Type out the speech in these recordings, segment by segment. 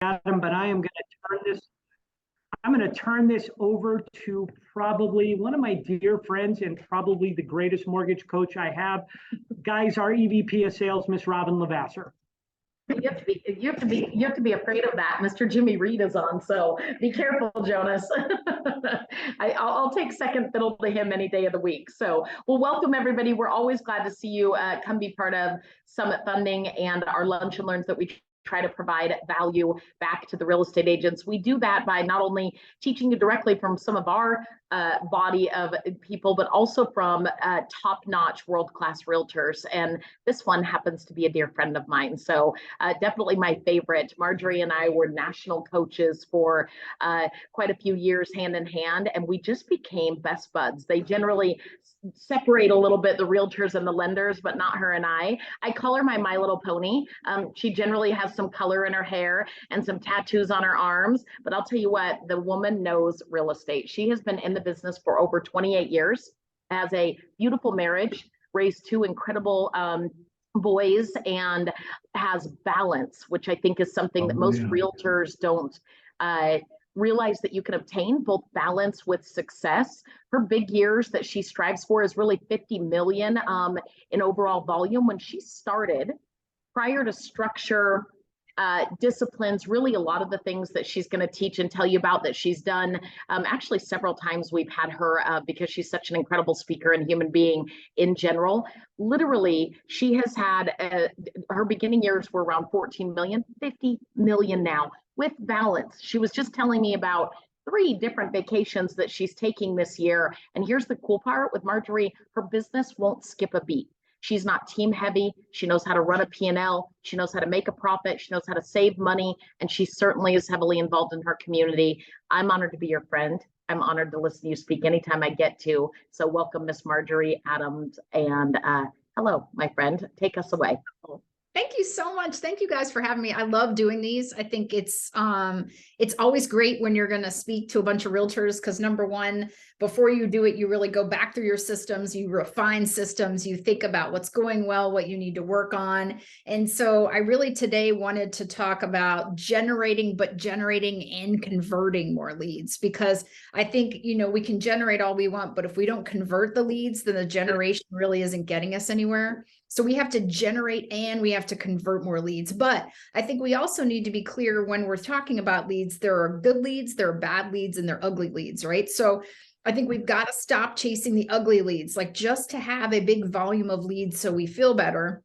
Adam, but I am going to turn this. I'm going to turn this over to probably one of my dear friends and probably the greatest mortgage coach I have. Guys, our EVP of Sales, Miss Robin Lavasser. You have to be afraid of that. Mr. Jimmy Reed is on, so be careful, Jonas. I'll take second fiddle to him any day of the week. So, well, welcome everybody. We're always glad to see you come be part of Summit Funding and our lunch and learns that we try to provide value back to the real estate agents. We do that by not only teaching you directly from some of our body of people, but also from top-notch world-class realtors. And this one happens to be a dear friend of mine. So definitely my favorite. Marjorie and I were national coaches for quite a few years hand in hand, and we just became best buds. They generally separate a little bit, the realtors and the lenders, but not her and I. I call her my Little Pony. She generally has some color in her hair and some tattoos on her arms, but I'll tell you what, the woman knows real estate. She has been in the business for over 28 years, has a beautiful marriage, raised two incredible boys, and has balance, which I think is something that most realtors don't realize that you can obtain, both balance with success. Her big years that she strives for is really 50 million in overall volume. When she started, prior to structure, disciplines, really a lot of the things that she's going to teach and tell you about that she's done. Actually, several times we've had her because she's such an incredible speaker and human being in general. Literally, she has had, her beginning years were around 14 million, 50 million now with balance. She was just telling me about 3 different vacations that she's taking this year. And here's the cool part with Marjorie, her business won't skip a beat. She's not team heavy. She knows how to run a P&L. She knows how to make a profit. She knows how to save money. And she certainly is heavily involved in her community. I'm honored to be your friend. I'm honored to listen to you speak anytime I get to. So welcome, Miss Marjorie Adams. And hello, my friend. Take us away. Thank you so much. Thank you guys for having me. I love doing these. I think it's always great when you're going to speak to a bunch of realtors, because number one, before you do it, you really go back through your systems, you refine systems, you think about what's going well, what you need to work on. And so I really today wanted to talk about generating and converting more leads, because I think, we can generate all we want, but if we don't convert the leads, then the generation really isn't getting us anywhere. So we have to generate and we have to convert more leads. But I think we also need to be clear when we're talking about leads, there are good leads, there are bad leads, and there are ugly leads, right? So I think we've got to stop chasing the ugly leads. Like, just to have a big volume of leads so we feel better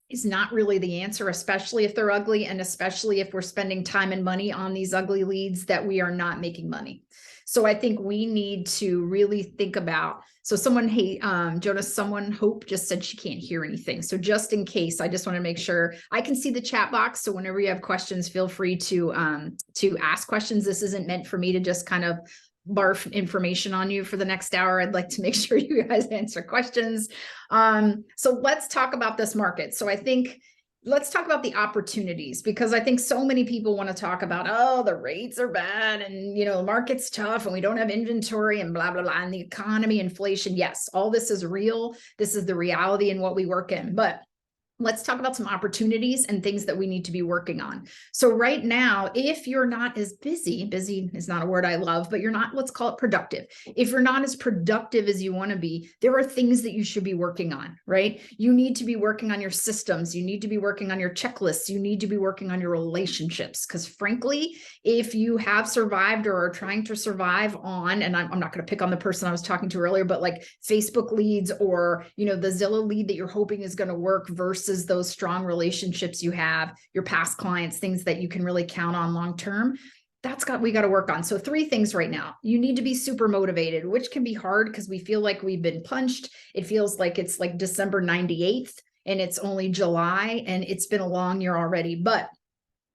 is not really the answer, especially if they're ugly, and especially if we're spending time and money on these ugly leads that we are not making money. So I think we need to really think about, so Jonas, Hope just said she can't hear anything. So just in case, I just want to make sure I can see the chat box. So whenever you have questions, feel free to ask questions. This isn't meant for me to just kind of barf information on you for the next hour. I'd like to make sure you guys answer questions. So let's talk about this market. So I think let's talk about the opportunities, because I think so many people want to talk about, oh, the rates are bad and, the market's tough and we don't have inventory and blah, blah, blah, and the economy, inflation. Yes, all this is real. This is the reality and what we work in. But let's talk about some opportunities and things that we need to be working on. So right now, if you're not as busy is not a word I love, but you're not, let's call it productive. If you're not as productive as you want to be, there are things that you should be working on, right? You need to be working on your systems. You need to be working on your checklists. You need to be working on your relationships. Because frankly, if you have survived or are trying to survive on, and I'm not going to pick on the person I was talking to earlier, but like Facebook leads or, the Zillow lead that you're hoping is going to work versus those strong relationships you have, your past clients, things that you can really count on long-term, we got to work on. So 3 things right now. You need to be super motivated, which can be hard because we feel like we've been punched. It feels like it's like December 98th and it's only July and it's been a long year already. But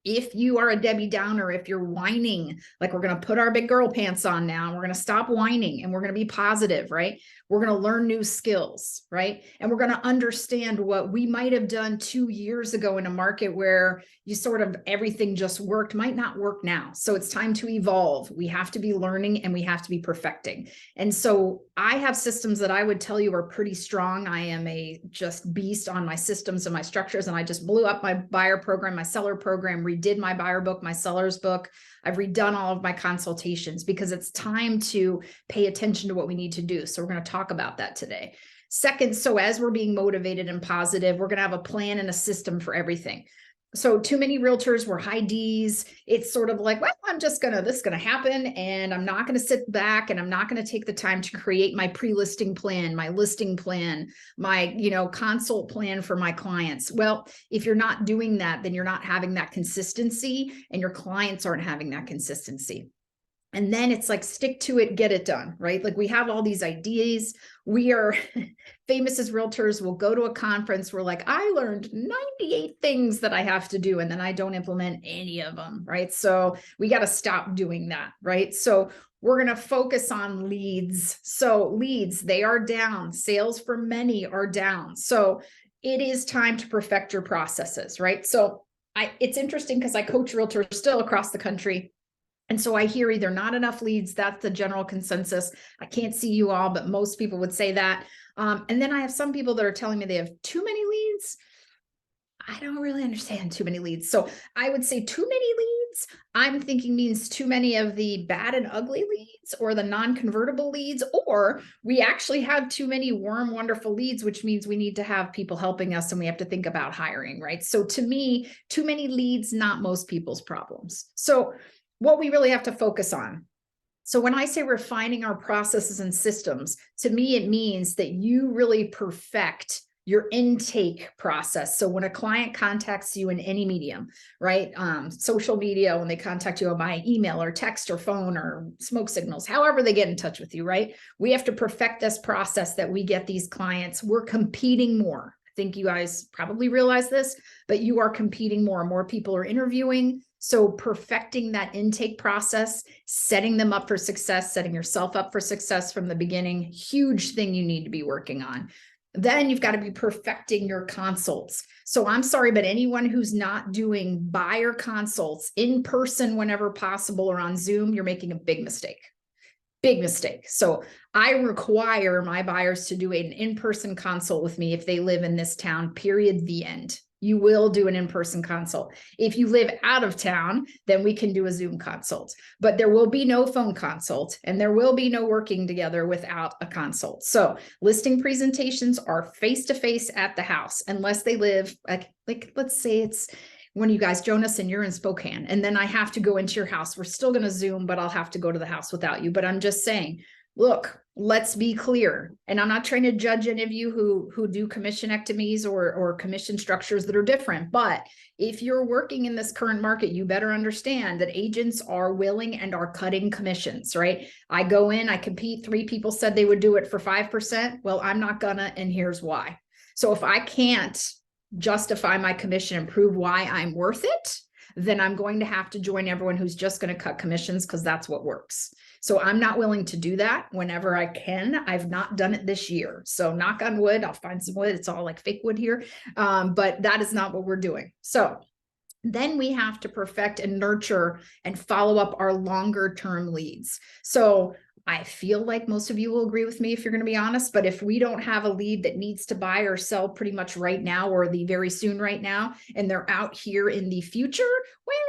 if you are a Debbie Downer, if you're whining, like we're going to put our big girl pants on now, we're going to stop whining and we're going to be positive, right? We're going to learn new skills, right? And we're going to understand what we might have done 2 years ago in a market where you sort of everything just worked, might not work now. So it's time to evolve. We have to be learning and we have to be perfecting. And so I have systems that I would tell you are pretty strong. I am a just beast on my systems and my structures. And I just blew up my buyer program, my seller program redid my buyer book, my seller's book. I've redone all of my consultations because it's time to pay attention to what we need to do. So we're going to talk about that today. Second, so as we're being motivated and positive, we're going to have a plan and a system for everything. So too many realtors were high D's. It's sort of like, well, this is going to happen, and I'm not going to sit back, and I'm not going to take the time to create my pre-listing plan, my listing plan, my, consult plan for my clients. Well, if you're not doing that, then you're not having that consistency, and your clients aren't having that consistency. And then it's like, stick to it, get it done, right? Like we have all these ideas. We are famous as realtors. We'll go to a conference. We're like, I learned 98 things that I have to do, and then I don't implement any of them, right? So we got to stop doing that, right? So we're going to focus on leads. So leads, they are down. Sales for many are down. So it is time to perfect your processes, right? So it's interesting because I coach realtors still across the country. And so I hear either not enough leads, that's the general consensus. I can't see you all, but most people would say that. And then I have some people that are telling me they have too many leads. I don't really understand too many leads. So I would say too many leads, I'm thinking means too many of the bad and ugly leads or the non-convertible leads, or we actually have too many warm, wonderful leads, which means we need to have people helping us and we have to think about hiring, right? So to me, too many leads, not most people's problems. So what we really have to focus on. So when I say refining our processes and systems, to me, it means that you really perfect your intake process. So when a client contacts you in any medium, right? Social media, when they contact you by email or text or phone or smoke signals, however they get in touch with you, right? We have to perfect this process that we get these clients. We're competing more. I think you guys probably realize this, but you are competing more. More people are interviewing. So perfecting that intake process, setting them up for success, setting yourself up for success from the beginning, huge thing you need to be working on. Then you've got to be perfecting your consults. So I'm sorry, but anyone who's not doing buyer consults in person whenever possible or on Zoom, you're making a big mistake. Big mistake. So I require my buyers to do an in-person consult with me if they live in this town, period, the end. You will do an in-person consult. If you live out of town, then we can do a Zoom consult, but there will be no phone consult and there will be no working together without a consult. So listing presentations are face-to-face at the house, unless they live like let's say it's one of you guys, Jonas, and you're in Spokane, and then I have to go into your house. We're still going to Zoom, but I'll have to go to the house without you. But I'm just saying, look, let's be clear. And I'm not trying to judge any of you who do commissionectomies or commission structures that are different. But if you're working in this current market, you better understand that agents are willing and are cutting commissions, right? I go in, I compete. 3 people said they would do it for 5%. Well, I'm not gonna, and here's why. So if I can't justify my commission and prove why I'm worth it, then I'm going to have to join everyone who's just going to cut commissions because that's what works. So I'm not willing to do that whenever I can. I've not done it this year. So knock on wood, I'll find some wood. It's all like fake wood here. But that is not what we're doing. So then we have to perfect and nurture and follow up our longer term leads. So I feel like most of you will agree with me if you're going to be honest, but if we don't have a lead that needs to buy or sell pretty much right now or the very soon right now, and they're out here in the future,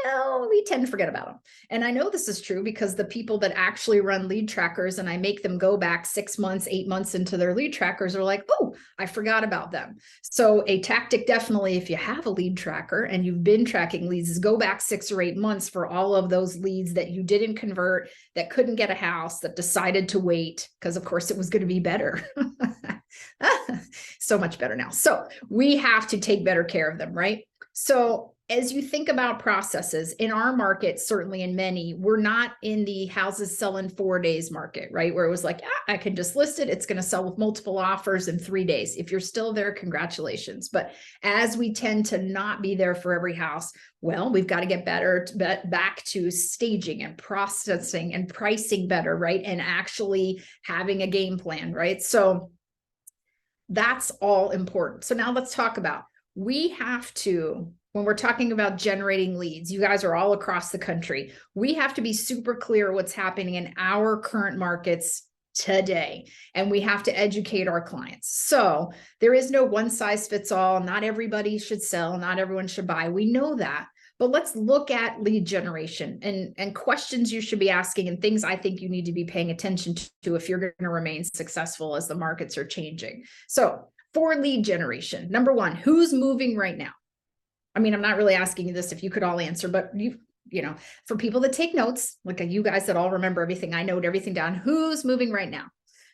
well, we tend to forget about them. And I know this is true because the people that actually run lead trackers and I make them go back 6 months, 8 months into their lead trackers are like, oh, I forgot about them. So a tactic definitely, if you have a lead tracker and you've been tracking leads, is go back 6 or 8 months for all of those leads that you didn't convert, that couldn't get a house, that decided to wait because of course it was going to be better. So much better now. So we have to take better care of them, right? So as you think about processes in our market, certainly in many, we're not in the houses sell in 4 days market, right? Where it was like, I can just list it. It's going to sell with multiple offers in 3 days. If you're still there, congratulations. But as we tend to not be there for every house, well, we've got to get better back to staging and processing and pricing better, right? And actually having a game plan, right? So that's all important. So now let's talk about, we have to, when we're talking about generating leads, you guys are all across the country. We have to be super clear what's happening in our current markets today, and we have to educate our clients. So there is no one size fits all. Not everybody should sell. Not everyone should buy. We know that. But let's look at lead generation and questions you should be asking and things I think you need to be paying attention to if you're going to remain successful as the markets are changing. So for lead generation, number one, who's moving right now? I mean, I'm not really asking you this if you could all answer, but you know, for people that take notes, like you guys that all remember everything, I note everything down. Who's moving right now?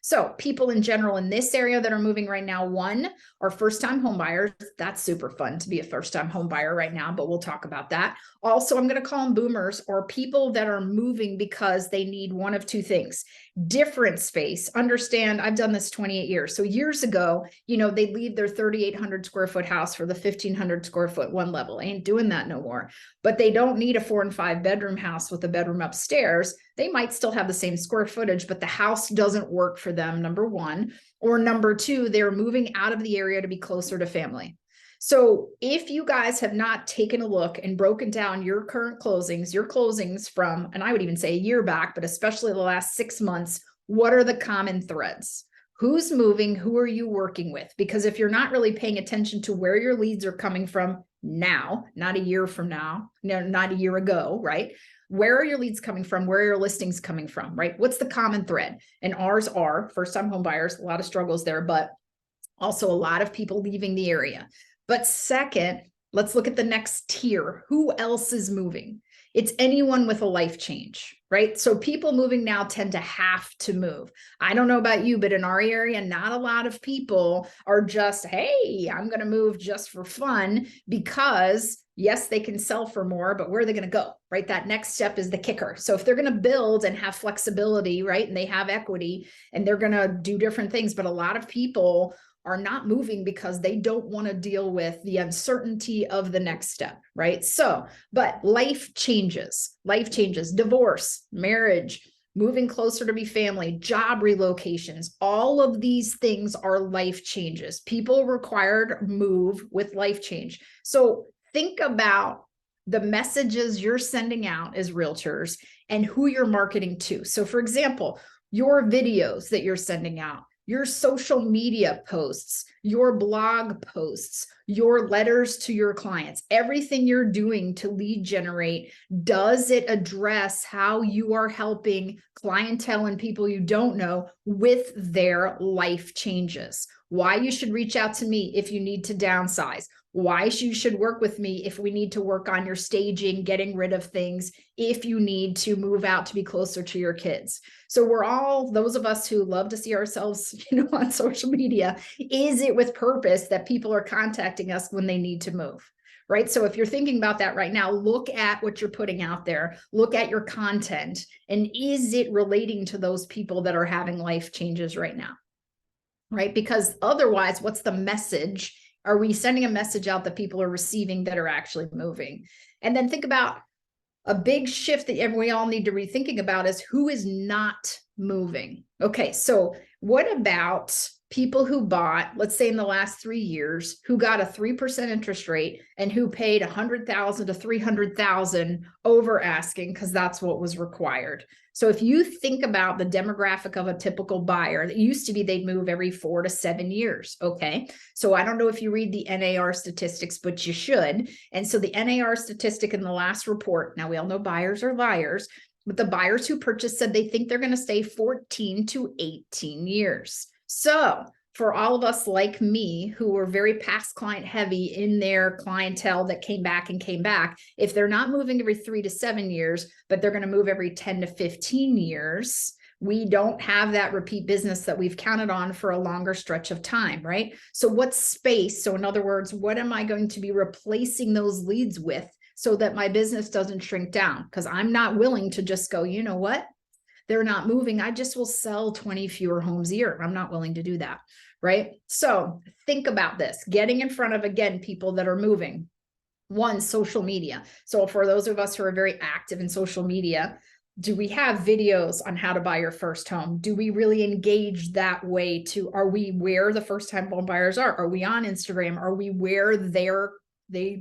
So people in general in this area that are moving right now, one, are first-time home buyers. That's super fun to be a first-time home buyer right now, but we'll talk about that. Also, I'm going to call them boomers, or people that are moving because they need one of two things. Different space. Understand, I've done this 28 years. So years ago, you know, they'd leave their 3,800 square foot house for the 1,500 square foot one level. Ain't doing that no more. But they don't need a 4 and 5 bedroom house with a bedroom upstairs. They might still have the same square footage, but the house doesn't work for them, number one. Or number two, they're moving out of the area to be closer to family. So if you guys have not taken a look and broken down your current closings, your closings from, and I would even say a year back, but especially the last 6 months, what are the common threads? Who's moving? Who are you working with? Because if you're not really paying attention to where your leads are coming from now, not a year from now, no, not a year ago, right? Where are your leads coming from? Where are your listings coming from, right? What's the common thread? And ours are first-time home buyers, a lot of struggles there, but also a lot of people leaving the area. But second, let's look at the next tier. Who else is moving? It's anyone with a life change, right? So people moving now tend to have to move. I don't know about you, but in our area, not a lot of people are just, hey, I'm going to move just for fun, because yes, they can sell for more, but where are they going to go, right? That next step is the kicker. So if they're going to build and have flexibility, right, and they have equity and they're going to do different things, but a lot of people are not moving because they don't want to deal with the uncertainty of the next step, right? So, but life changes, divorce, marriage, moving closer to be family, job relocations, all of these things are life changes. People required move with life change. So think about the messages you're sending out as realtors and who you're marketing to. So for example, your videos that you're sending out, your social media posts, your blog posts, your letters to your clients, everything you're doing to lead generate, does it address how you are helping clientele and people you don't know with their life changes? Why you should reach out to me if you need to downsize, why you should work with me if we need to work on your staging, getting rid of things, if you need to move out to be closer to your kids. So we're all, those of us who love to see ourselves, you know, on social media, is it with purpose that people are contacting us when they need to move, right? So if you're thinking about that right now, look at what you're putting out there, look at your content, and is it relating to those people that are having life changes right now, right? Because otherwise, what's the message? Are we sending a message out that people are receiving that are actually moving? And then think about a big shift that we all need to be thinking about is who is not moving. Okay, so what about people who bought, let's say in the last 3 years, who got a 3% interest rate and who paid $100,000 to $300,000 over asking because that's what was required. So if you think about the demographic of a typical buyer, it used to be they'd move every 4 to 7 years. Okay. So I don't know if you read the NAR statistics, but you should. And so the NAR statistic in the last report, now we all know buyers are liars, but the buyers who purchased said they think they're going to stay 14 to 18 years. So for all of us like me, who were very past client heavy in their clientele that came back and came back, if they're not moving every 3 to 7 years, but they're going to move every 10 to 15 years, we don't have that repeat business that we've counted on for a longer stretch of time, right? So what space? So in other words, what am I going to be replacing those leads with so that my business doesn't shrink down? Because I'm not willing to just go, you know what? They're not moving. I just will sell 20 fewer homes a year. I'm not willing to do that, right? So think about this, getting in front of, again, people that are moving. One, social media. So for those of us who are very active in social media, do we have videos on how to buy your first home? Do we really engage that way to, are we where the first time home buyers are? Are we on Instagram? Are we where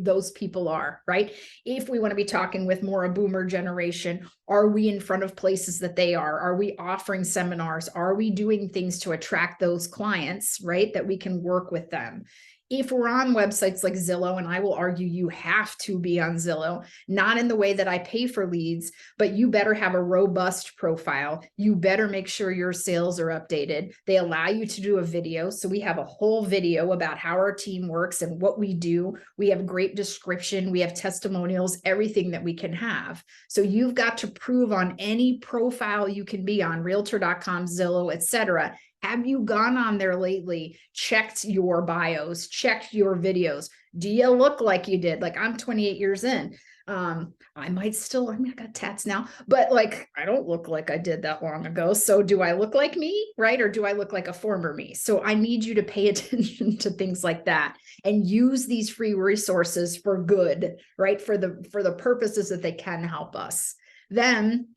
those people are, right? If we want to be talking with more a boomer generation, are we in front of places that they are? Are we offering seminars? Are we doing things to attract those clients, right? That we can work with them. If we're on websites like Zillow, and I will argue you have to be on Zillow, not in the way that I pay for leads, but you better have a robust profile. You better make sure your sales are updated. They allow you to do a video. So we have a whole video about how our team works and what we do. We have great description. We have testimonials, everything that we can have. So you've got to prove on any profile you can be on, Realtor.com, Zillow, etc. Have you gone on there lately, checked your bios, checked your videos? Do you look like you did? Like, I'm 28 years in. I might still, I mean, I got tats now, but like, I don't look like I did that long ago. So do I look like me, right? Or do I look like a former me? So I need you to pay attention to things like that and use these free resources for good, right? For the purposes that they can help us. Then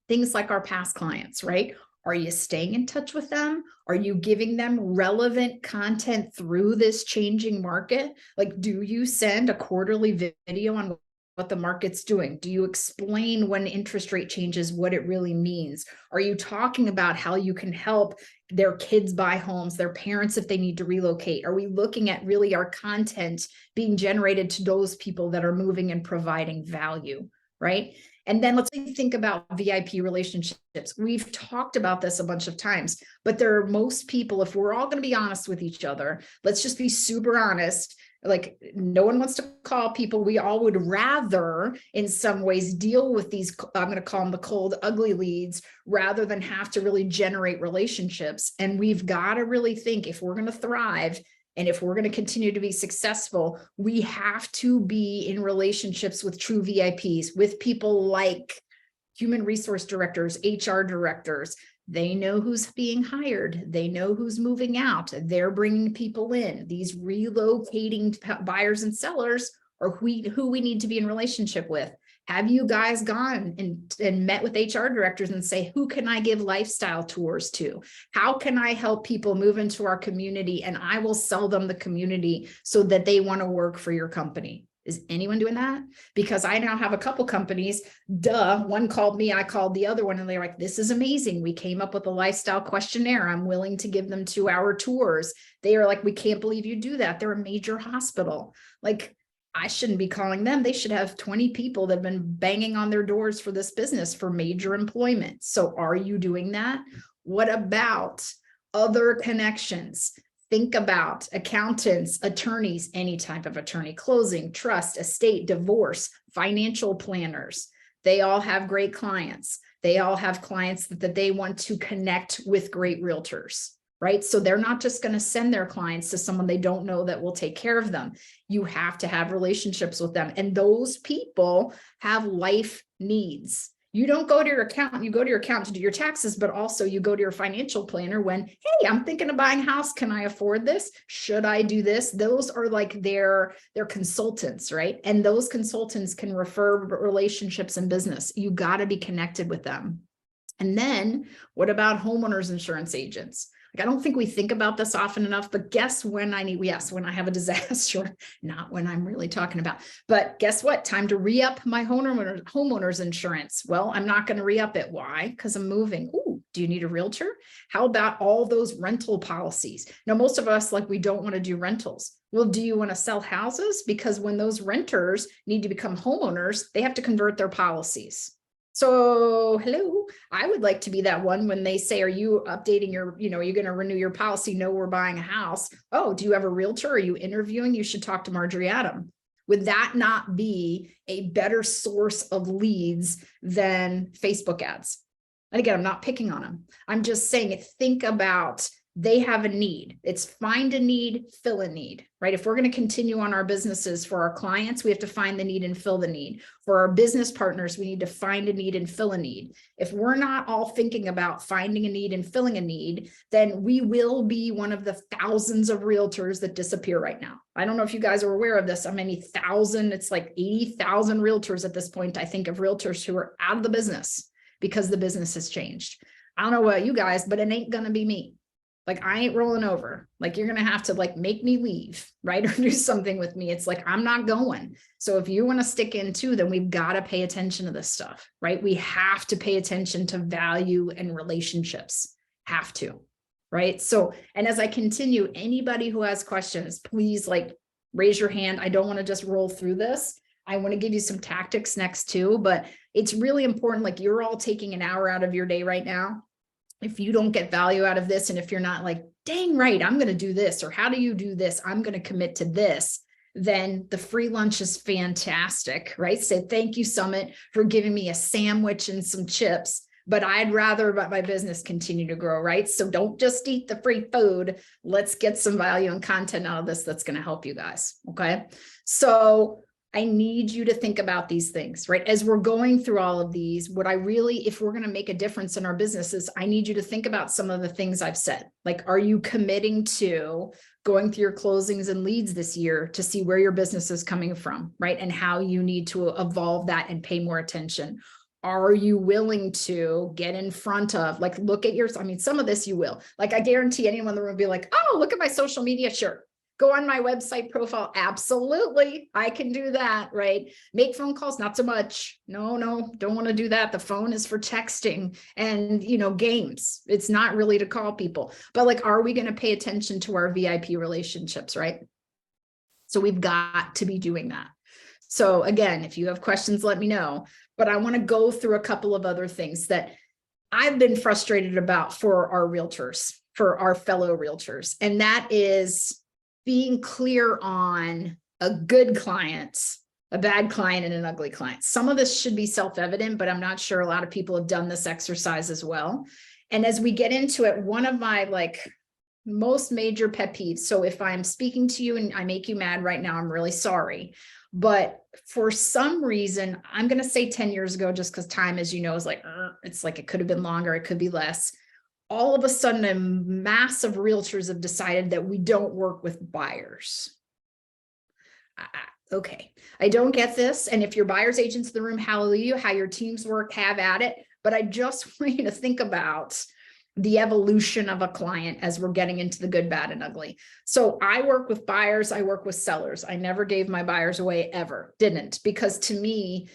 things like our past clients, right? Are you staying in touch with them? Are you giving them relevant content through this changing market? Like, do you send a quarterly video on what the market's doing? Do you explain when interest rate changes, what it really means? Are you talking about how you can help their kids buy homes, their parents if they need to relocate? Are we looking at really our content being generated to those people that are moving and providing value, right? And then let's think about VIP relationships. We've talked about this a bunch of times, but there are most people, if we're all going to be honest with each other, let's just be super honest. Like, no one wants to call people. We all would rather, in some ways, deal with these, I'm going to call them the cold, ugly leads, rather than have to really generate relationships. And we've got to really think, if we're going to thrive, and if we're going to continue to be successful, we have to be in relationships with true VIPs, with people like human resource directors, HR directors. They know who's being hired. They know who's moving out. They're bringing people in. These relocating buyers and sellers are who we need to be in relationship with. Have you guys gone and met with HR directors and say, who can I give lifestyle tours to? How can I help people move into our community? And I will sell them the community so that they want to work for your company. Is anyone doing that? Because I now have a couple companies, one called me, I called the other one, and they're like, this is amazing. We came up with a lifestyle questionnaire. I'm willing to give them 2-hour tours. They are like, we can't believe you do that. They're a major hospital. Like, I shouldn't be calling them. They should have 20 people that have been banging on their doors for this business for major employment. So are you doing that? What about other connections? Think about accountants, attorneys, any type of attorney, closing, trust, estate, divorce, financial planners. They all have great clients. They all have clients that they want to connect with great realtors. Right? So they're not just going to send their clients to someone they don't know that will take care of them. You have to have relationships with them. And those people have life needs. You don't go to your accountant, you go to your accountant to do your taxes, but also you go to your financial planner when, hey, I'm thinking of buying a house. Can I afford this? Should I do this? Those are like their consultants, right? And those consultants can refer relationships in business. You got to be connected with them. And then what about homeowners insurance agents? Like, I don't think we think about this often enough, but guess when I need, yes, when I have a disaster, not when I'm really talking about, but guess what? Time to re-up my homeowners insurance. Well, I'm not going to re-up it. Why? Because I'm moving. Ooh, do you need a realtor? How about all those rental policies? Now, most of us, like, we don't want to do rentals. Well, do you want to sell houses? Because when those renters need to become homeowners, they have to convert their policies. So, hello, I would like to be that one when they say, are you updating your, are you going to renew your policy? No, we're buying a house. Oh, do you have a realtor? Are you interviewing? You should talk to Marjorie Adam. Would that not be a better source of leads than Facebook ads? And again, I'm not picking on them. I'm just saying, think about, they have a need. It's find a need, fill a need, right? If we're going to continue on our businesses for our clients, we have to find the need and fill the need. For our business partners, we need to find a need and fill a need. If we're not all thinking about finding a need and filling a need, then we will be one of the thousands of realtors that disappear right now. I don't know if you guys are aware of this. How many thousand, it's like 80,000 realtors at this point, I think, of realtors who are out of the business because the business has changed. I don't know about you guys, but it ain't going to be me. Like, I ain't rolling over. Like, you're going to have to like make me leave, right? Or do something with me. It's like, I'm not going. So if you want to stick in too, then we've got to pay attention to this stuff, right? We have to pay attention to value and relationships. Have to. right? So, and as I continue, anybody who has questions, please like raise your hand. I don't want to just roll through this. I want to give you some tactics next too, but it's really important. Like you're all taking an hour out of your day right now. If you don't get value out of this, and if you're not like, dang right, I'm going to do this, or how do you do this? I'm going to commit to this. Then the free lunch is fantastic, right? Say, thank you, Summit, for giving me a sandwich and some chips, but I'd rather let my business continue to grow, right? So don't just eat the free food. Let's get some value and content out of this that's going to help you guys, okay? So I need you to think about these things, right? As we're going through all of these, what I really, if we're going to make a difference in our businesses, I need you to think about some of the things I've said. Like, are you committing to going through your closings and leads this year to see where your business is coming from, right? And how you need to evolve that and pay more attention. Are you willing to get in front of, like, look at your, I mean, some of this you will. Like, I guarantee anyone in the room will be like, oh, look at my social media, sure. Go on my website profile. Absolutely. I can do that, right? Make phone calls, not so much. No, don't want to do that. The phone is for texting and, games. It's not really to call people, but like, are we going to pay attention to our VIP relationships, right? So we've got to be doing that. So again, if you have questions, let me know, but I want to go through a couple of other things that I've been frustrated about for our realtors, for our fellow realtors. And that is being clear on a good client, a bad client, and an ugly client. Some of this should be self-evident, but I'm not sure a lot of people have done this exercise as well. And as we get into it, one of my most major pet peeves. So if I'm speaking to you and I make you mad right now, I'm really sorry. But for some reason, I'm going to say 10 years ago, just because time, as you know, is it's like it could have been longer, it could be less. All of a sudden, a mass of realtors have decided that we don't work with buyers. Okay, I don't get this. And if you're buyer's agents in the room, hallelujah, how your teams work, have at it. But I just want you to think about the evolution of a client as we're getting into the good, bad, and ugly. So I work with buyers, I work with sellers. I never gave my buyers away, ever, didn't, because to me,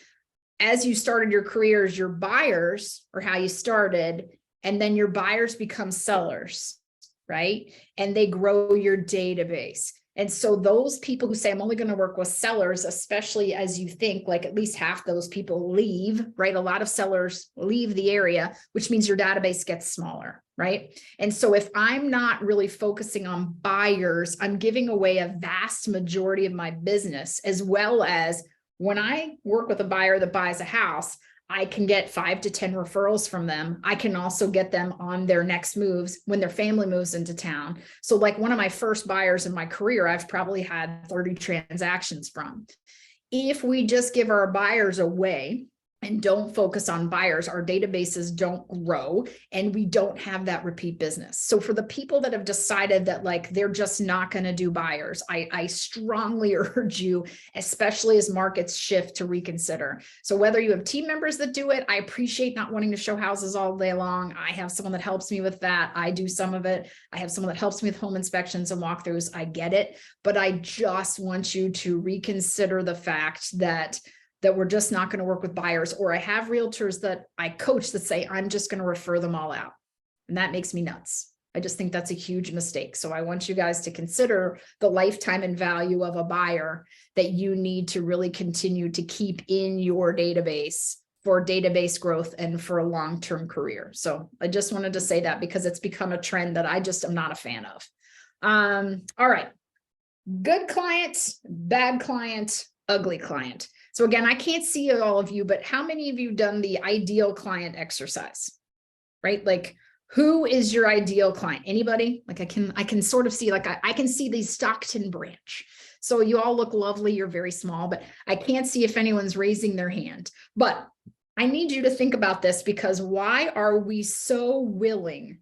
as you started your careers, your buyers are how you started. And then your buyers become sellers, right? And they grow your database. And so those people who say, I'm only going to work with sellers, especially as you think like at least half those people leave, right? A lot of sellers leave the area, which means your database gets smaller, right? And so if I'm not really focusing on buyers, I'm giving away a vast majority of my business, as well as when I work with a buyer that buys a house, I can get 5 to 10 referrals from them. I can also get them on their next moves when their family moves into town. So like one of my first buyers in my career, I've probably had 30 transactions from. If we just give our buyers away and don't focus on buyers, our databases don't grow and we don't have that repeat business. So for the people that have decided that they're just not going to do buyers, I strongly urge you, especially as markets shift, to reconsider. So whether you have team members that do it, I appreciate not wanting to show houses all day long. I have someone that helps me with that. I do some of it. I have someone that helps me with home inspections and walkthroughs. I get it, but I just want you to reconsider the fact that we're just not going to work with buyers. Or I have realtors that I coach that say, I'm just going to refer them all out. And that makes me nuts. I just think that's a huge mistake. So I want you guys to consider the lifetime and value of a buyer that you need to really continue to keep in your database for database growth and for a long-term career. So I just wanted to say that because it's become a trend that I just am not a fan of. All right. Good client, bad client, ugly client. So again, I can't see all of you, but how many of you done the ideal client exercise, right? Like, who is your ideal client? Anybody? Like I can sort of see, I can see the Stockton branch. So you all look lovely. You're very small, but I can't see if anyone's raising their hand. But I need you to think about this, because why are we so willing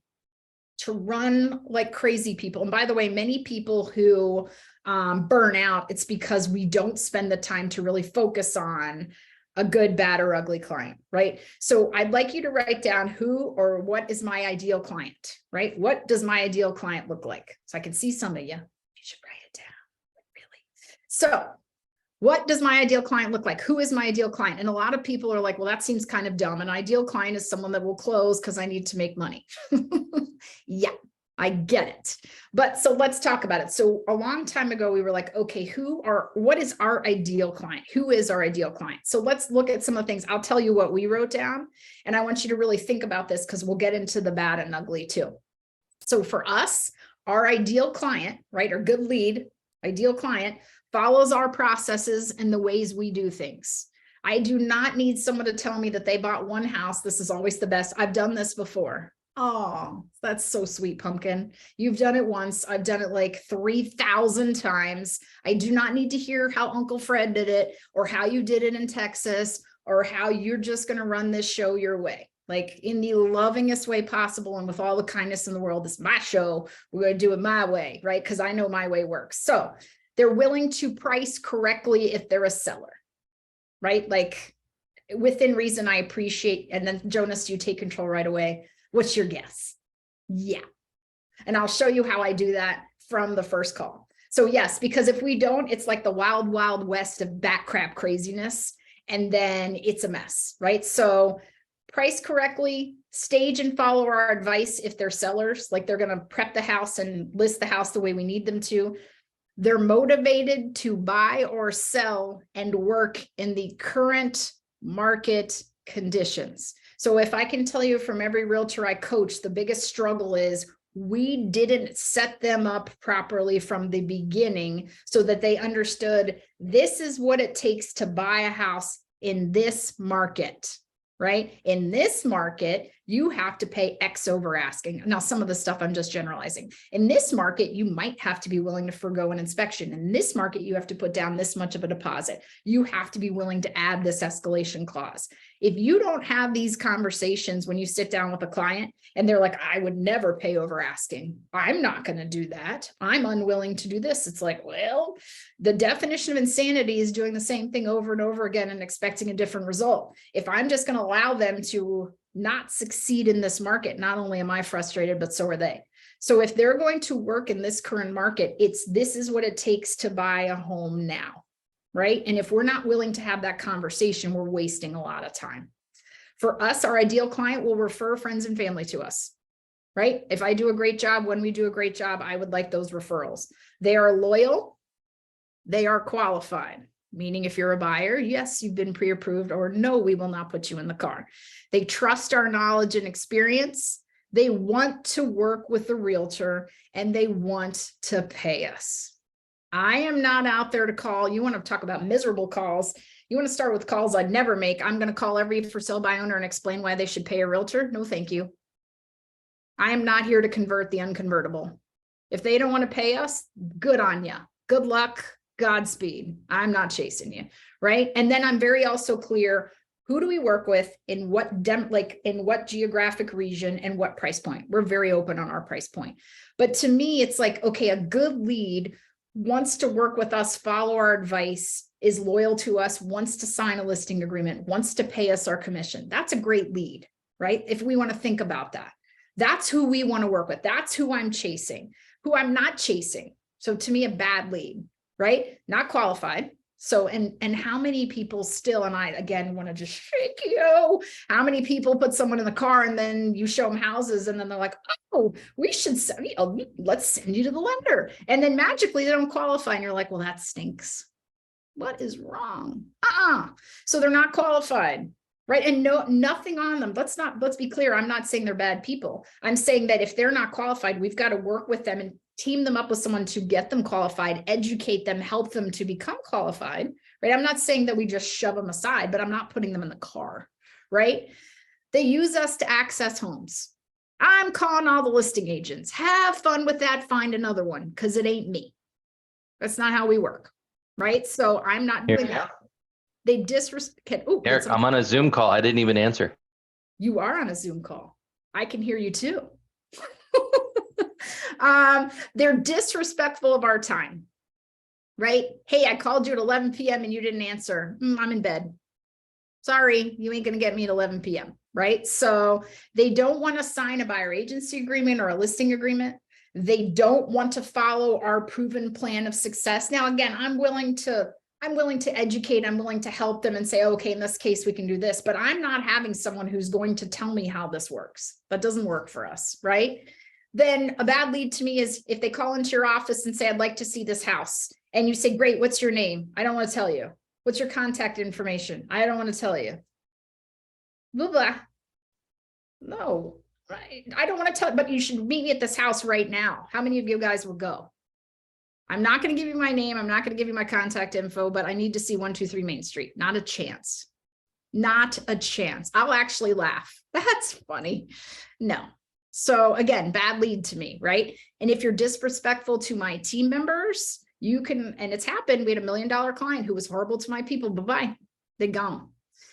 to run like crazy people? And by the way, many people who burn out, it's because we don't spend the time to really focus on a good, bad, or ugly client, right? So I'd like you to write down who or what is my ideal client, right? What does my ideal client look like? So I can see some of you. You should write it down, really. So what does my ideal client look like? Who is my ideal client? And a lot of people are like, well, that seems kind of dumb. An ideal client is someone that will close because I need to make money. Yeah, I get it. But so let's talk about it. So a long time ago, we were like, okay, what is our ideal client? Who is our ideal client? So let's look at some of the things. I'll tell you what we wrote down, and I want you to really think about this because we'll get into the bad and ugly too. So for us, our ideal client, right, or good lead, ideal client follows our processes and the ways we do things. I do not need someone to tell me that they bought one house. This is always the best. I've done this before. Oh, that's so sweet, Pumpkin. You've done it once. I've done it like 3,000 times. I do not need to hear how Uncle Fred did it or how you did it in Texas or how you're just going to run this show your way. Like in the lovingest way possible and with all the kindness in the world. This is my show. We're going to do it my way, right? Because I know my way works. So they're willing to price correctly if they're a seller, right? Like within reason, I appreciate. And then Jonas, you take control right away. What's your guess? Yeah. And I'll show you how I do that from the first call. So yes, because if we don't, it's like the wild, wild west of bat crap craziness. And then it's a mess, right? So price correctly, stage and follow our advice if they're sellers, like they're going to prep the house and list the house the way we need them to. They're motivated to buy or sell and work in the current market conditions. So if I can tell you from every realtor I coach, the biggest struggle is we didn't set them up properly from the beginning so that they understood this is what it takes to buy a house in this market, right? In this market, you have to pay X over asking. Now, some of the stuff I'm just generalizing. In this market, you might have to be willing to forgo an inspection. In this market, you have to put down this much of a deposit. You have to be willing to add this escalation clause. If you don't have these conversations when you sit down with a client and they're like, I would never pay over asking. I'm not going to do that. I'm unwilling to do this. It's like, well, the definition of insanity is doing the same thing over and over again and expecting a different result. If I'm just going to allow them to not succeed in this market, not only am I frustrated, but so are they. So if they're going to work in this current market, this is what it takes to buy a home now, right? And if we're not willing to have that conversation, we're wasting a lot of time. For us, our ideal client will refer friends and family to us, right? If I do a great job, when we do a great job, I would like those referrals. They are loyal. They are qualified. Meaning if you're a buyer, yes, you've been pre-approved, or no, we will not put you in the car. They trust our knowledge and experience. They want to work with the realtor and they want to pay us. I am not out there to call. You want to talk about miserable calls. You want to start with calls I'd never make. I'm going to call every for sale by owner and explain why they should pay a realtor. No, thank you. I am not here to convert the unconvertible. If they don't want to pay us, good on you. Good luck. Godspeed. I'm not chasing you, right? And then I'm very also clear, who do we work with in what in what geographic region and what price point? We're very open on our price point. But to me, it's like, okay, a good lead wants to work with us, follow our advice, is loyal to us, wants to sign a listing agreement, wants to pay us our commission. That's a great lead, right? If we want to think about that, that's who we want to work with. That's who I'm chasing, who I'm not chasing. So to me, a bad lead, right? Not qualified. So, and how many people still, and I, again, want to just shake you, how many people put someone in the car and then you show them houses and then they're like, oh, we should send you, let's send you to the lender. And then magically they don't qualify. And you're like, well, that stinks. What is wrong? So they're not qualified, right? And nothing on them. Let's be clear. I'm not saying they're bad people. I'm saying that if they're not qualified, we've got to work with them and team them up with someone to get them qualified, educate them, help them to become qualified, right? I'm not saying that we just shove them aside, but I'm not putting them in the car, right? They use us to access homes. I'm calling all the listing agents. Have fun with that. Find another one because it ain't me. That's not how we work, right? So I'm not doing that. They disrespect. Oh, Eric, I'm on a Zoom call. I didn't even answer. You are on a Zoom call. I can hear you too. They're disrespectful of our time, right? Hey, I called you at 11 p.m. and you didn't answer. I'm in bed. Sorry, you ain't going to get me at 11 p.m., right? So they don't want to sign a buyer agency agreement or a listing agreement. They don't want to follow our proven plan of success. Now, again, I'm willing to educate. I'm willing to help them and say, okay, in this case, we can do this, but I'm not having someone who's going to tell me how this works. That doesn't work for us, right? Then a bad lead to me is if they call into your office and say, I'd like to see this house. And you say, great, what's your name? I don't want to tell you. What's your contact information? I don't want to tell you. Blah, blah. No, right. I don't want to tell, but you should meet me at this house right now. How many of you guys will go? I'm not going to give you my name. I'm not going to give you my contact info, but I need to see 123 Main Street. Not a chance. Not a chance. I'll actually laugh. That's funny. No. So again, bad lead to me, right? And if you're disrespectful to my team members, you can, and it's happened. We had $1 million client who was horrible to my people. Bye-bye. They gone.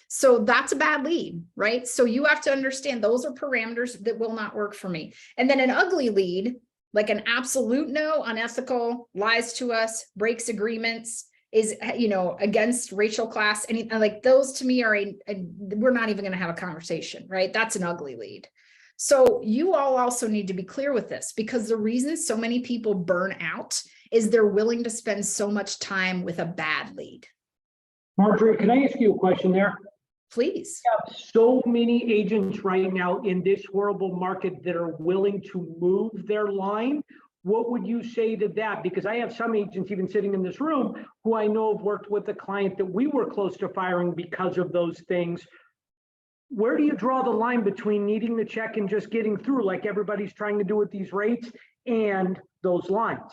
So that's a bad lead, right? So you have to understand those are parameters that will not work for me. And then an ugly lead, like an absolute no, unethical, lies to us, breaks agreements, is, you know, against racial class, and like those to me are we're not even going to have a conversation, right? That's an ugly lead. So you all also need to be clear with this, because the reason so many people burn out is they're willing to spend so much time with a bad lead. Marjorie, can I ask you a question there? Please. We have so many agents right now in this horrible market that are willing to move their line. What would you say to that? Because I have some agents even sitting in this room who I know have worked with a client that we were close to firing because of those things. Where do you draw the line between needing the check and just getting through, like everybody's trying to do with these rates, and those lines?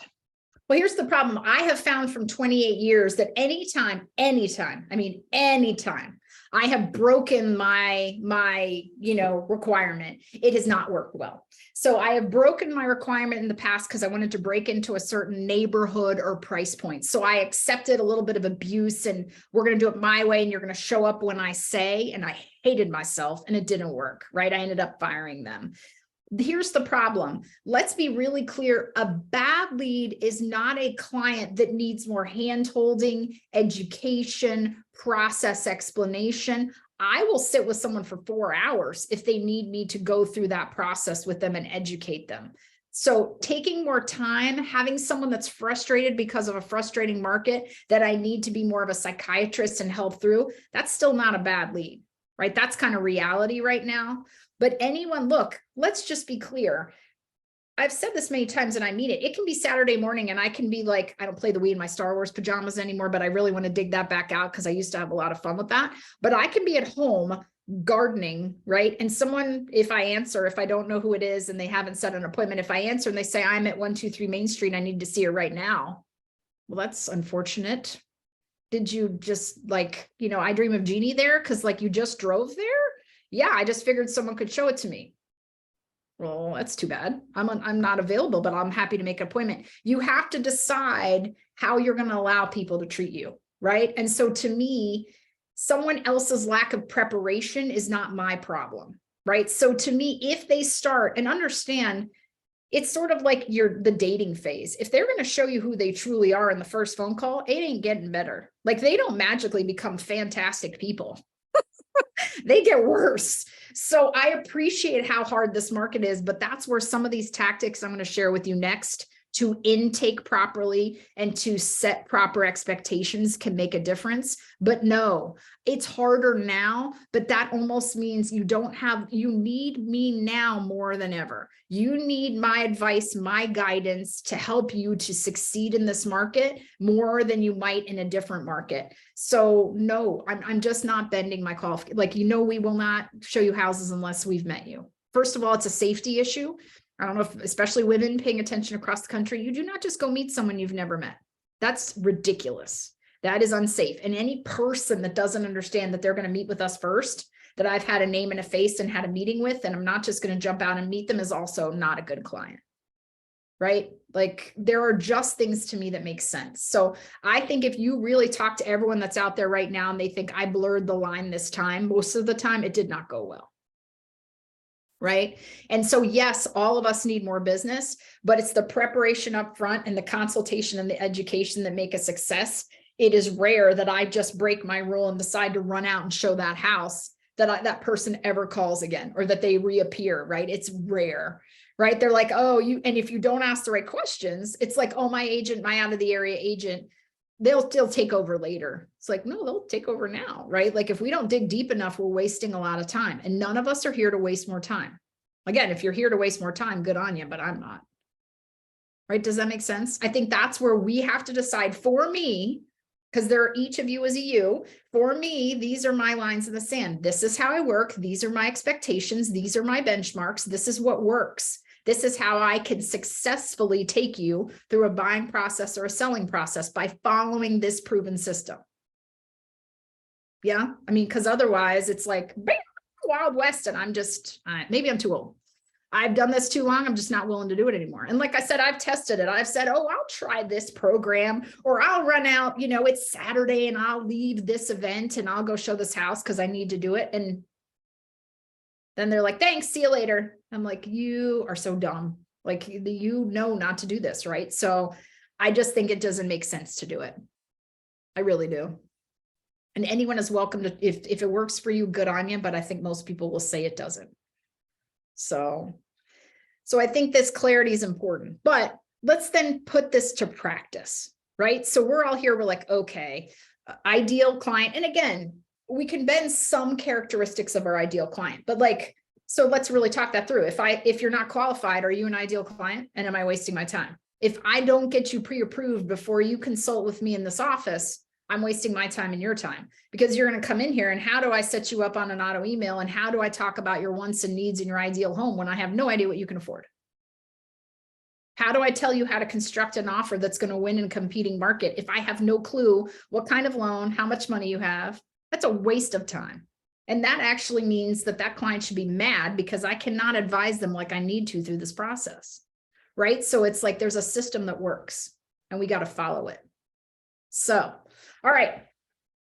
Well, here's the problem. I have found from 28 years that anytime, I mean, anytime I have broken my requirement, it has not worked well. So I have broken my requirement in the past because I wanted to break into a certain neighborhood or price point. So I accepted a little bit of abuse, and we're going to do it my way, and you're going to show up when I say, and I hated myself, and it didn't work, right? I ended up firing them. Here's the problem. Let's be really clear. A bad lead is not a client that needs more hand-holding, education, process explanation. I will sit with someone for 4 hours if they need me to go through that process with them and educate them. So taking more time, having someone that's frustrated because of a frustrating market that I need to be more of a psychiatrist and help through, that's still not a bad lead, right? That's kind of reality right now. But anyone, look, let's just be clear. I've said this many times and I mean it. It can be Saturday morning and I can be like, I don't play the Wii in my Star Wars pajamas anymore, but I really want to dig that back out because I used to have a lot of fun with that. But I can be at home gardening, right? And someone, if I don't know who it is and they haven't set an appointment, if I answer and they say, I'm at 123 Main Street, I need to see her right now. Well, that's unfortunate. Did you just I Dream of Jeannie there? Because you just drove there? Yeah, I just figured someone could show it to me. Well, that's too bad. I'm not available, but I'm happy to make an appointment. You have to decide how you're going to allow people to treat you, right? And so to me, someone else's lack of preparation is not my problem, right? So to me, if they start and understand, it's sort of like the dating phase. If they're going to show you who they truly are in the first phone call, it ain't getting better. They don't magically become fantastic people. They get worse. So I appreciate how hard this market is, but that's where some of these tactics I'm going to share with you next to intake properly and to set proper expectations can make a difference. But no, it's harder now, but that almost means you need me now more than ever. You need my advice, my guidance to help you to succeed in this market more than you might in a different market. So no, I'm just not bending my call. We will not show you houses unless we've met you. First of all, it's a safety issue. I don't know if, especially women paying attention across the country, you do not just go meet someone you've never met. That's ridiculous. That is unsafe. And any person that doesn't understand that they're going to meet with us first, that I've had a name and a face and had a meeting with, and I'm not just going to jump out and meet them, is also not a good client, right? There are just things to me that make sense. So I think if you really talk to everyone that's out there right now and they think I blurred the line this time, most of the time it did not go well. Right. And so, yes, all of us need more business, but it's the preparation up front and the consultation and the education that make a success. It is rare that I just break my rule and decide to run out and show that house that that person ever calls again, or that they reappear. Right. It's rare. Right. They're like, oh, and if you don't ask the right questions, it's like, oh, my agent, my out of the area agent, they'll take over later. It's like, no, they'll take over now, right? If we don't dig deep enough, we're wasting a lot of time, and none of us are here to waste more time. Again, if you're here to waste more time, good on you, but I'm not. Right? Does that make sense? I think that's where we have to decide for me, because each of you is a you. For me, these are my lines in the sand. This is how I work. These are my expectations. These are my benchmarks. This is what works. This is how I can successfully take you through a buying process or a selling process by following this proven system. Yeah. I mean, because otherwise it's like Wild West, and I'm just, maybe I'm too old. I've done this too long. I'm just not willing to do it anymore. And like I said, I've tested it. I've said, oh, I'll try this program, or I'll run out, it's Saturday and I'll leave this event and I'll go show this house because I need to do it. And then they're like, thanks, see you later. I'm like, you are so dumb. Like, you know not to do this, right? So I just think it doesn't make sense to do it. I really do. And anyone is welcome to, if it works for you, good on you. But I think most people will say it doesn't. So I think this clarity is important, but let's then put this to practice, right? So we're all here, we're like, okay, ideal client. And again, we can bend some characteristics of our ideal client, but so let's really talk that through. If you're not qualified, are you an ideal client? And am I wasting my time? If I don't get you pre-approved before you consult with me in this office, I'm wasting my time and your time, because you're going to come in here and how do I set you up on an auto email? And how do I talk about your wants and needs in your ideal home when I have no idea what you can afford? How do I tell you how to construct an offer that's going to win in a competing market if I have no clue what kind of loan, how much money you have? That's a waste of time. And that actually means that client should be mad because I cannot advise them like I need to through this process, right? So it's like there's a system that works and we got to follow it. So, all right,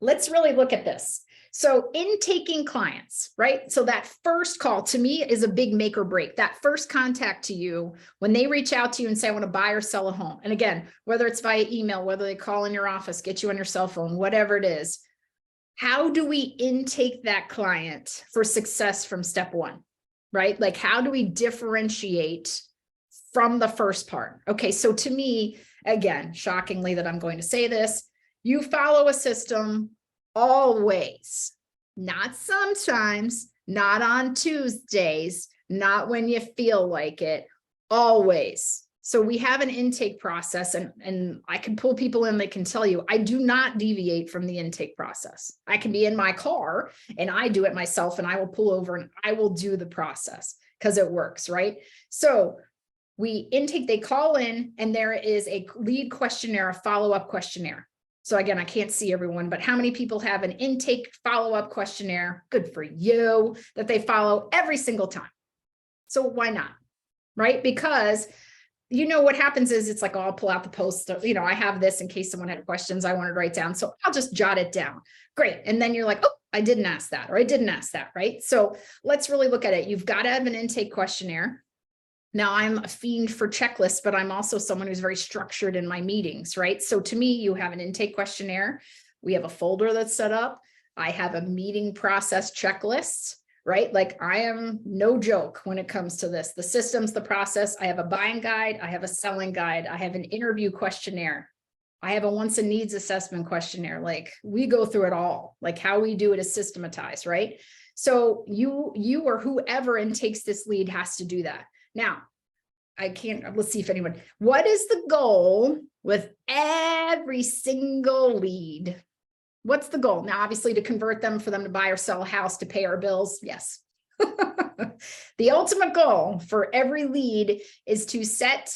let's really look at this. So intaking clients, right? So that first call to me is a big make or break. That first contact to you, when they reach out to you and say, I want to buy or sell a home. And again, whether it's via email, whether they call in your office, get you on your cell phone, whatever it is, how do we intake that client for success from step one, right? Like, how do we differentiate from the first part? Okay, so to me, again, shockingly that I'm going to say this, you follow a system always, not sometimes, not on Tuesdays, not when you feel like it, always. So we have an intake process, and I can pull people in, they can tell you, I do not deviate from the intake process. I can be in my car and I do it myself, and I will pull over and I will do the process because it works, right? So we intake, they call in, and there is a lead questionnaire, a follow-up questionnaire. So again, I can't see everyone, but how many people have an intake follow-up questionnaire? Good for you, that they follow every single time. So why not, right? Because what happens is it's like, oh, I'll pull out the post, I have this in case someone had questions I wanted to write down. So I'll just jot it down. Great. And then you're like, oh, I didn't ask that, or I didn't ask that, right? So let's really look at it. You've got to have an intake questionnaire. Now, I'm a fiend for checklists, but I'm also someone who's very structured in my meetings, right? So to me, you have an intake questionnaire. We have a folder that's set up. I have a meeting process checklist, right? Like, I am no joke when it comes to this. The systems, the process. I have a buying guide. I have a selling guide. I have an interview questionnaire. I have a wants and needs assessment questionnaire. Like, we go through it all. Like, how we do it is systematized, right? So you or whoever intakes this lead has to do that. Now, let's see if anyone, what is the goal with every single lead? What's the goal? Now, obviously to convert them, for them to buy or sell a house, to pay our bills. Yes. The ultimate goal for every lead is to set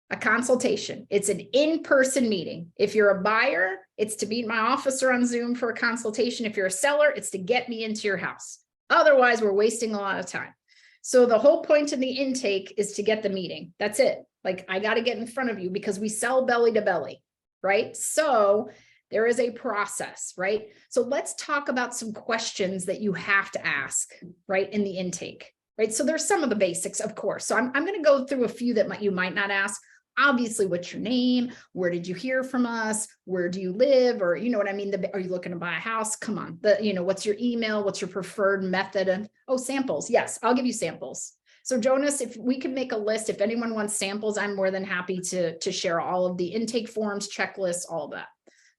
a consultation. It's an in-person meeting. If you're a buyer, it's to meet my office or on Zoom for a consultation. If you're a seller, it's to get me into your house. Otherwise, we're wasting a lot of time. So the whole point in the intake is to get the meeting. That's it. Like, I got to get in front of you because we sell belly to belly, right? So there is a process, right? So let's talk about some questions that you have to ask, right, in the intake, right? So there's some of the basics, of course. So I'm going to go through a few that you might not ask. Obviously, what's your name? Where did you hear from us? Where do you live? Or, you know what I mean? Are you looking to buy a house? Come on. What's your email? What's your preferred method? Samples. Yes, I'll give you samples. So Jonas, if we can make a list, if anyone wants samples, I'm more than happy to share all of the intake forms, checklists, all of that.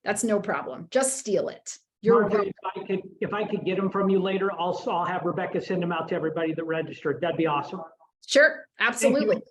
That's no problem. Just steal it. You're Marjorie, if I could get them from you later, I'll have Rebecca send them out to everybody that registered. That'd be awesome. Sure, absolutely.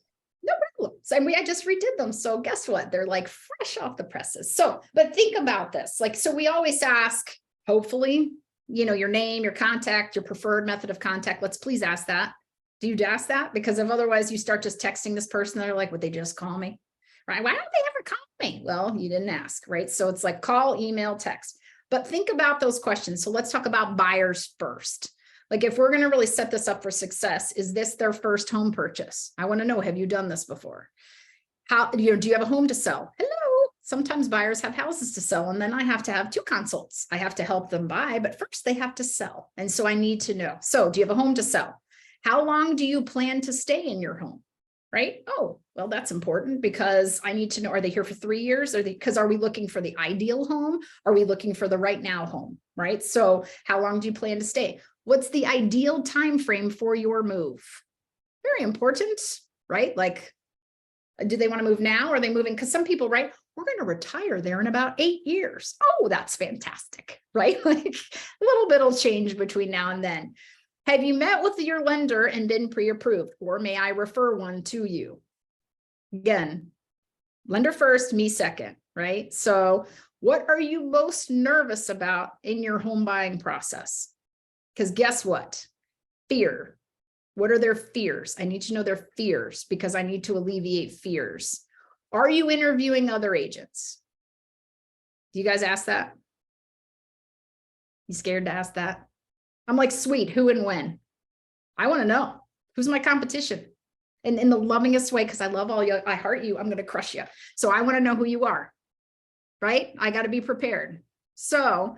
No problem. And I just redid them. So guess what? They're like fresh off the presses. So, but think about this. Like, so we always ask, hopefully, you know, your name, your contact, your preferred method of contact. Let's please ask that. Do you ask that? Because if otherwise you start just texting this person, they're like, would they just call me? Right? Why don't they ever call me? Well, you didn't ask, right? So it's like call, email, text. But think about those questions. So let's talk about buyers first. Like if we're going to really set this up for success, is this their first home purchase? I want to know, have you done this before? How, do you have a home to sell? Hello. Sometimes buyers have houses to sell, and then I have to have 2 consults. I have to help them buy, but first they have to sell. And so I need to know. So do you have a home to sell? How long do you plan to stay in your home? Right? Oh, well, that's important because I need to know, are they here for 3 years? Because are we looking for the ideal home? Are we looking for the right now home? Right? So how long do you plan to stay? What's the ideal time frame for your move? Very important, right? Like, do they want to move now? Or are they moving? Because some people, right? We're going to retire there in about 8 years. Oh, that's fantastic, right? Like a little bit will change between now and then. Have you met with your lender and been pre-approved? Or may I refer one to you? Again, lender first, me second, right? So what are you most nervous about in your home buying process? Because guess what? Fear. What are their fears? I need to know their fears because I need to alleviate fears. Are you interviewing other agents? Do you guys ask that? You scared to ask that? I'm like, sweet, who and when? I want to know who's my competition. And in the lovingest way, because I love all you, I heart you, I'm going to crush you. So I want to know who you are, right? I got to be prepared. So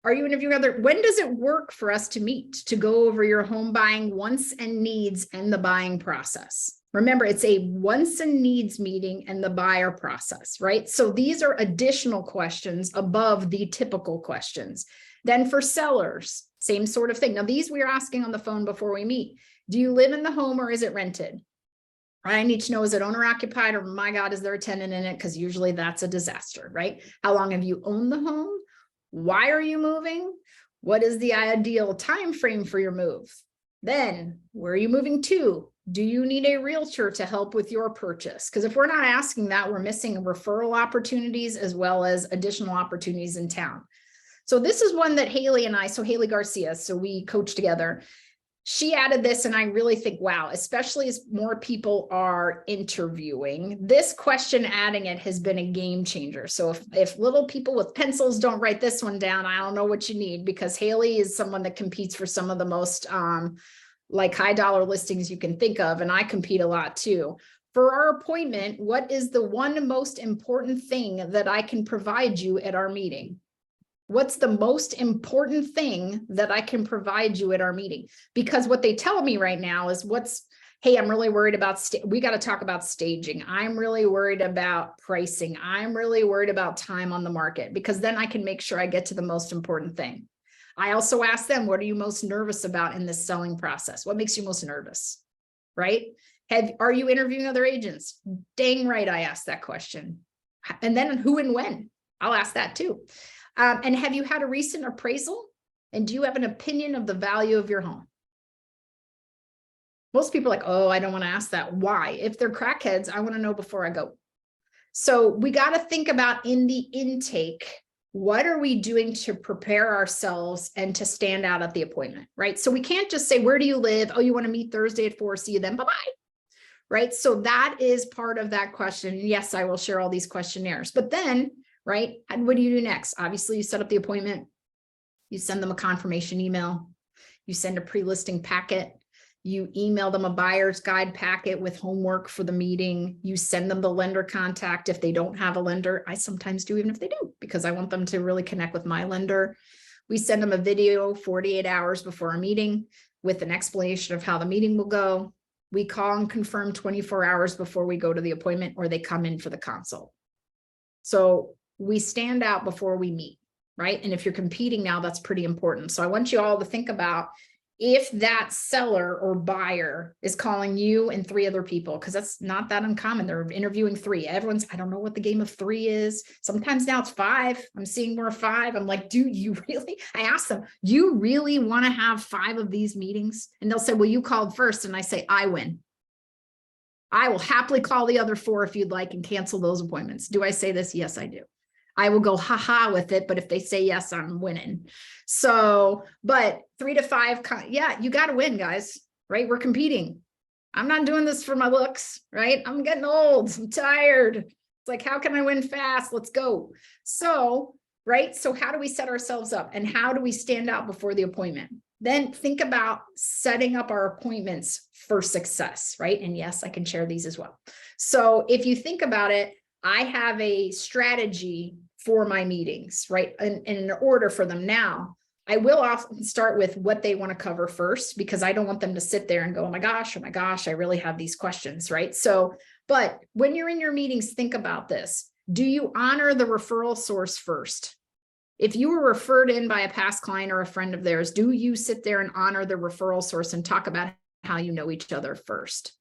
are you interviewing other, when does it work for us to meet, to go over your home buying wants and needs and the buying process? Remember, it's a wants and needs meeting and the buyer process, right? So these are additional questions above the typical questions. Then for sellers, same sort of thing. Now, these we are asking on the phone before we meet. Do you live in the home or is it rented? I need to know, is it owner occupied or my God, is there a tenant in it? Because usually that's a disaster, right? How long have you owned the home? Why are you moving? What is the ideal time frame for your move? Then where are you moving to? Do you need a realtor to help with your purchase? Because if we're not asking that, we're missing referral opportunities as well as additional opportunities in town. So this is one that Haley and I, so Haley Garcia, so we coach together. She added this and I really think, wow, especially as more people are interviewing, this question adding it has been a game changer. So if little people with pencils don't write this one down, I don't know what you need, because Haley is someone that competes for some of the most like high dollar listings you can think of. And I compete a lot too. For our appointment, what is the one most important thing that I can provide you at our meeting? What's the most important thing that I can provide you at our meeting? Because what they tell me right now is hey, I'm really worried about, we got to talk about staging. I'm really worried about pricing. I'm really worried about time on the market, because then I can make sure I get to the most important thing. I also ask them, what are you most nervous about in this selling process? What makes you most nervous, right? Are you interviewing other agents? Dang right, I asked that question. And then who and when? I'll ask that too. And have you had a recent appraisal? And do you have an opinion of the value of your home? Most people are like, oh, I don't want to ask that. Why? If they're crackheads, I want to know before I go. So we got to think about in the intake, what are we doing to prepare ourselves and to stand out at the appointment, right? So we can't just say, where do you live? Oh, you want to meet Thursday at 4, see you then, bye-bye, right? So that is part of that question. Yes, I will share all these questionnaires, but then, right? And what do you do next? Obviously, you set up the appointment. You send them a confirmation email. You send a pre-listing packet. You email them a buyer's guide packet with homework for the meeting. You send them the lender contact if they don't have a lender. I sometimes do, even if they do, because I want them to really connect with my lender. We send them a video 48 hours before our meeting with an explanation of how the meeting will go. We call and confirm 24 hours before we go to the appointment, or they come in for the consult. So we stand out before we meet, right? And if you're competing now, that's pretty important. So I want you all to think about, if that seller or buyer is calling you and 3 other people, because that's not that uncommon. They're interviewing 3. Everyone's, I don't know what the game of 3 is. Sometimes now it's 5. I'm seeing more 5. I'm like, do you really? I ask them, you really want to have 5 of these meetings? And they'll say, well, you called first. And I say, I win. I will happily call the other 4 if you'd like and cancel those appointments. Do I say this? Yes, I do. I will go haha with it, but if they say yes, I'm winning. So, but 3 to 5, yeah, you got to win, guys, right? We're competing. I'm not doing this for my looks, right? I'm getting old. I'm tired. It's like, how can I win fast? Let's go. So, right? So how do we set ourselves up and how do we stand out before the appointment? Then think about setting up our appointments for success, right? And yes, I can share these as well. So if you think about it, I have a strategy for my meetings, right? And in order for them now, I will often start with what they want to cover first, because I don't want them to sit there and go, oh my gosh, I really have these questions, right? So, but when you're in your meetings, think about this. Do you honor the referral source first? If you were referred in by a past client or a friend of theirs, do you sit there and honor the referral source and talk about how you know each other first?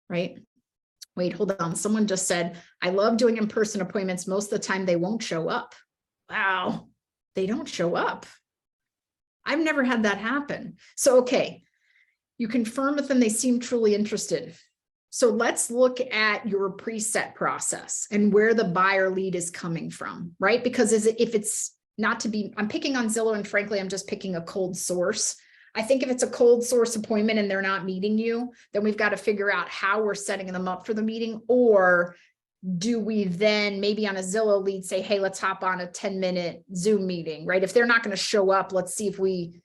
Right? Wait, hold on. Someone just said, I love doing in-person appointments. Most of the time they won't show up. Wow. They don't show up. I've never had that happen. So, okay. You confirm with them, they seem truly interested. So let's look at your preset process and where the buyer lead is coming from, right? Because if it's not to be, I'm picking on Zillow and frankly, I'm just picking a cold source. I think if it's a cold source appointment and they're not meeting you, then we've got to figure out how we're setting them up for the meeting. Or do we then maybe on a Zillow lead say, hey, let's hop on a 10-minute Zoom meeting, right? If they're not going to show up, let's see if we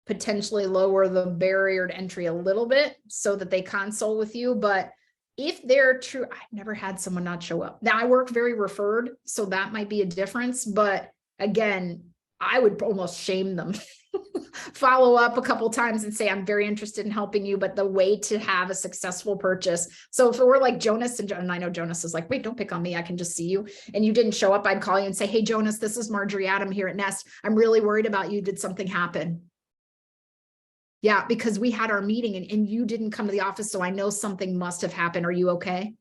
potentially lower the barrier to entry a little bit so that they consult with you. But if they're true, I've never had someone not show up. Now I work very referred, so that might be a difference. But again, I would almost shame them. Follow up a couple times and say, I'm very interested in helping you, but the way to have a successful purchase. So if it were like Jonas and I know Jonas is like, wait, don't pick on me. I can just see you. And you didn't show up, I'd call you and say, hey, Jonas, this is Marjorie Adam here at Nest. I'm really worried about you. Did something happen? Yeah, because we had our meeting and you didn't come to the office. So I know something must have happened. Are you okay?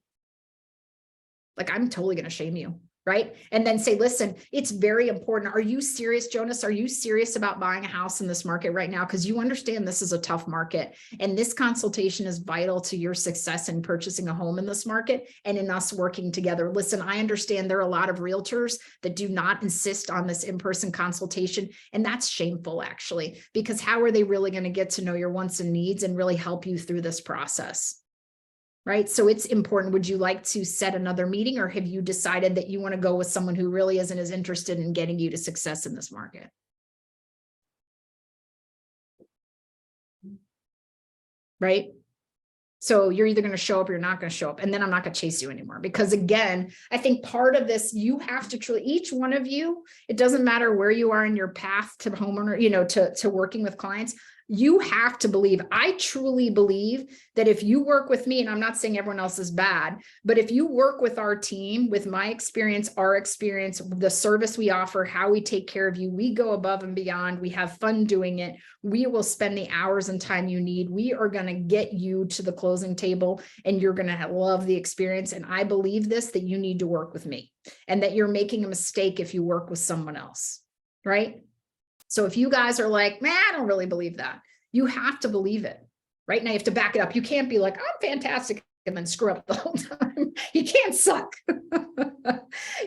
Like, I'm totally going to shame you. Right? And then say, listen, it's very important. Are you serious, Jonas? Are you serious about buying a house in this market right now? Because you understand this is a tough market and this consultation is vital to your success in purchasing a home in this market and in us working together. Listen, I understand there are a lot of realtors that do not insist on this in-person consultation. And that's shameful, actually, because how are they really going to get to know your wants and needs and really help you through this process? Right? So it's important. Would you like to set another meeting, or have you decided that you want to go with someone who really isn't as interested in getting you to success in this market? Right? So you're either going to show up or you're not going to show up. And then I'm not going to chase you anymore. Because again, I think part of this, you have to truly, each one of you, it doesn't matter where you are in your path to homeowner, to working with clients. You have to believe, I truly believe that if you work with me, and I'm not saying everyone else is bad, but if you work with our team, with my experience, our experience, the service we offer, how we take care of you, we go above and beyond, we have fun doing it. We will spend the hours and time you need. We are going to get you to the closing table and you're going to love the experience. And I believe this, that you need to work with me and that you're making a mistake if you work with someone else, right? So if you guys are like, man, I don't really believe that, you have to believe it, right? Now you have to back it up. You can't be like, I'm fantastic, and then screw up the whole time. You can't suck.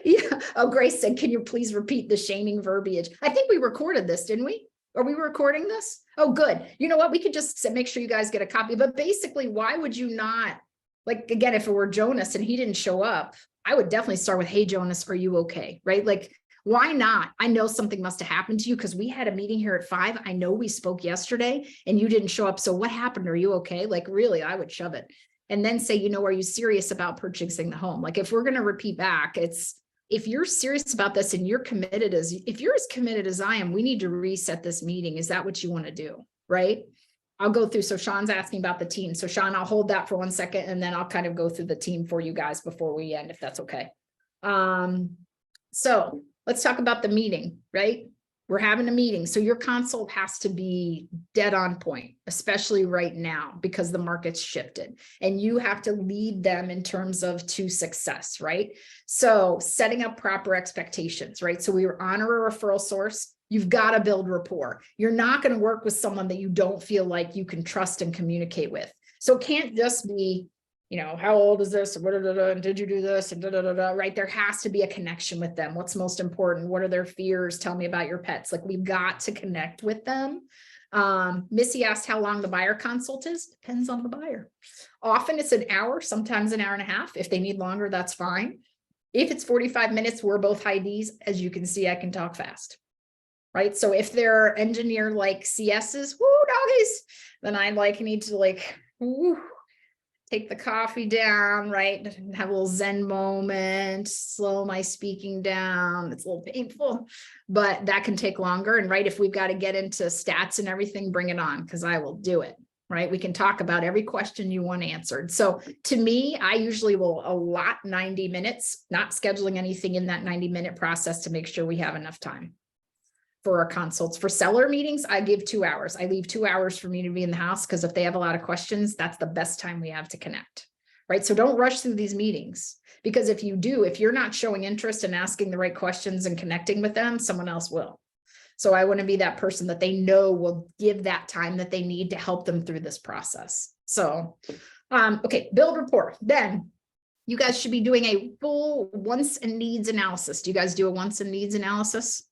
Yeah. Oh, Grace said, can you please repeat the shaming verbiage? I think we recorded this, didn't we? Are we recording this? Oh, good. You know what? We could just make sure you guys get a copy. But basically, why would you not, like, again, if it were Jonas and he didn't show up, I would definitely start with, hey, Jonas, are you okay? Right? Like, why not? I know something must have happened to you because we had a meeting here at 5. I know we spoke yesterday and you didn't show up. So what happened? Are you okay? Like, really, I would shove it. And then say, are you serious about purchasing the home? Like, if we're going to repeat back, it's, if you're serious about this and you're committed if you're as committed as I am, we need to reset this meeting. Is that what you want to do? Right? I'll go through. So Sean's asking about the team. So Sean, I'll hold that for 1 second and then I'll kind of go through the team for you guys before we end, if that's okay. So let's talk about the meeting, right? We're having a meeting. So your consult has to be dead on point, especially right now, because the market's shifted and you have to lead them in terms of to success, right? So setting up proper expectations, right? So we honor a referral source. You've got to build rapport. You're not going to work with someone that you don't feel like you can trust and communicate with. So it can't just be, you know, how old is this? And did you do this? And right? There has to be a connection with them. What's most important? What are their fears? Tell me about your pets. Like, we've got to connect with them. Missy asked how long the buyer consult is. Depends on the buyer. Often it's an hour, sometimes an hour and a half. If they need longer, that's fine. If it's 45 minutes, we're both high Ds. As you can see, I can talk fast. Right? So if they're engineer like CSs, woo, doggies, then I need to woo, take the coffee down, right? Have a little Zen moment, slow my speaking down. It's a little painful, but that can take longer. And right, if we've got to get into stats and everything, bring it on, because I will do it, right? We can talk about every question you want answered. So to me, I usually will allot 90 minutes, not scheduling anything in that 90-minute process to make sure we have enough time for our consults. For seller meetings, I give 2 hours. I leave 2 hours for me to be in the house, because if they have a lot of questions, that's the best time we have to connect, right? So don't rush through these meetings, because if you do, if you're not showing interest in asking the right questions and connecting with them, someone else will. So I want to be that person that they know will give that time that they need to help them through this process. So, okay, build rapport. Then you guys should be doing a full wants and needs analysis. Do you guys do a wants and needs analysis?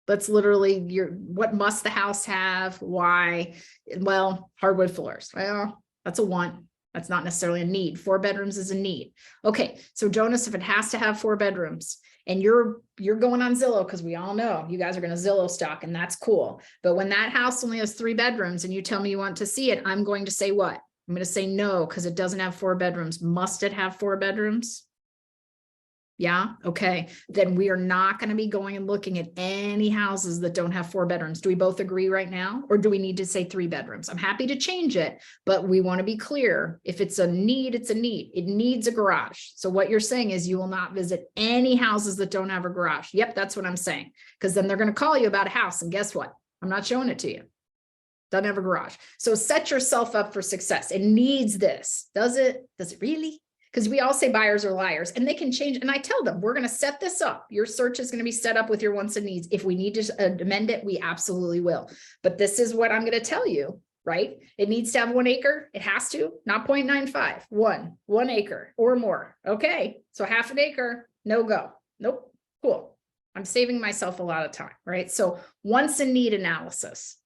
That's literally what must the house have? Why? Well, hardwood floors. Well, that's a want. That's not necessarily a need. 4 bedrooms is a need. Okay. So Jonas, if it has to have 4 bedrooms and you're going on Zillow, because we all know you guys are going to Zillow stock, and that's cool. But when that house only has 3 bedrooms and you tell me you want to see it, I'm going to say what? I'm going to say no, because it doesn't have 4 bedrooms. Must it have 4 bedrooms? Yeah. Okay. Then we are not going to be going and looking at any houses that don't have 4 bedrooms. Do we both agree right now? Or do we need to say 3 bedrooms? I'm happy to change it, but we want to be clear. If it's a need, it's a need. It needs a garage. So what you're saying is you will not visit any houses that don't have a garage. Yep. That's what I'm saying. Because then they're going to call you about a house. And guess what? I'm not showing it to you. Doesn't have a garage. So set yourself up for success. It needs this. Does it? Does it really? Because we all say buyers are liars, and they can change. And I tell them, we're going to set this up. Your search is going to be set up with your wants and needs. If we need to amend it, we absolutely will. But this is what I'm going to tell you, right? It needs to have 1 acre. It has to, not 0.95, 1 acre or more. Okay. So half an acre, no go. Nope. Cool. I'm saving myself a lot of time, right? So wants and need analysis.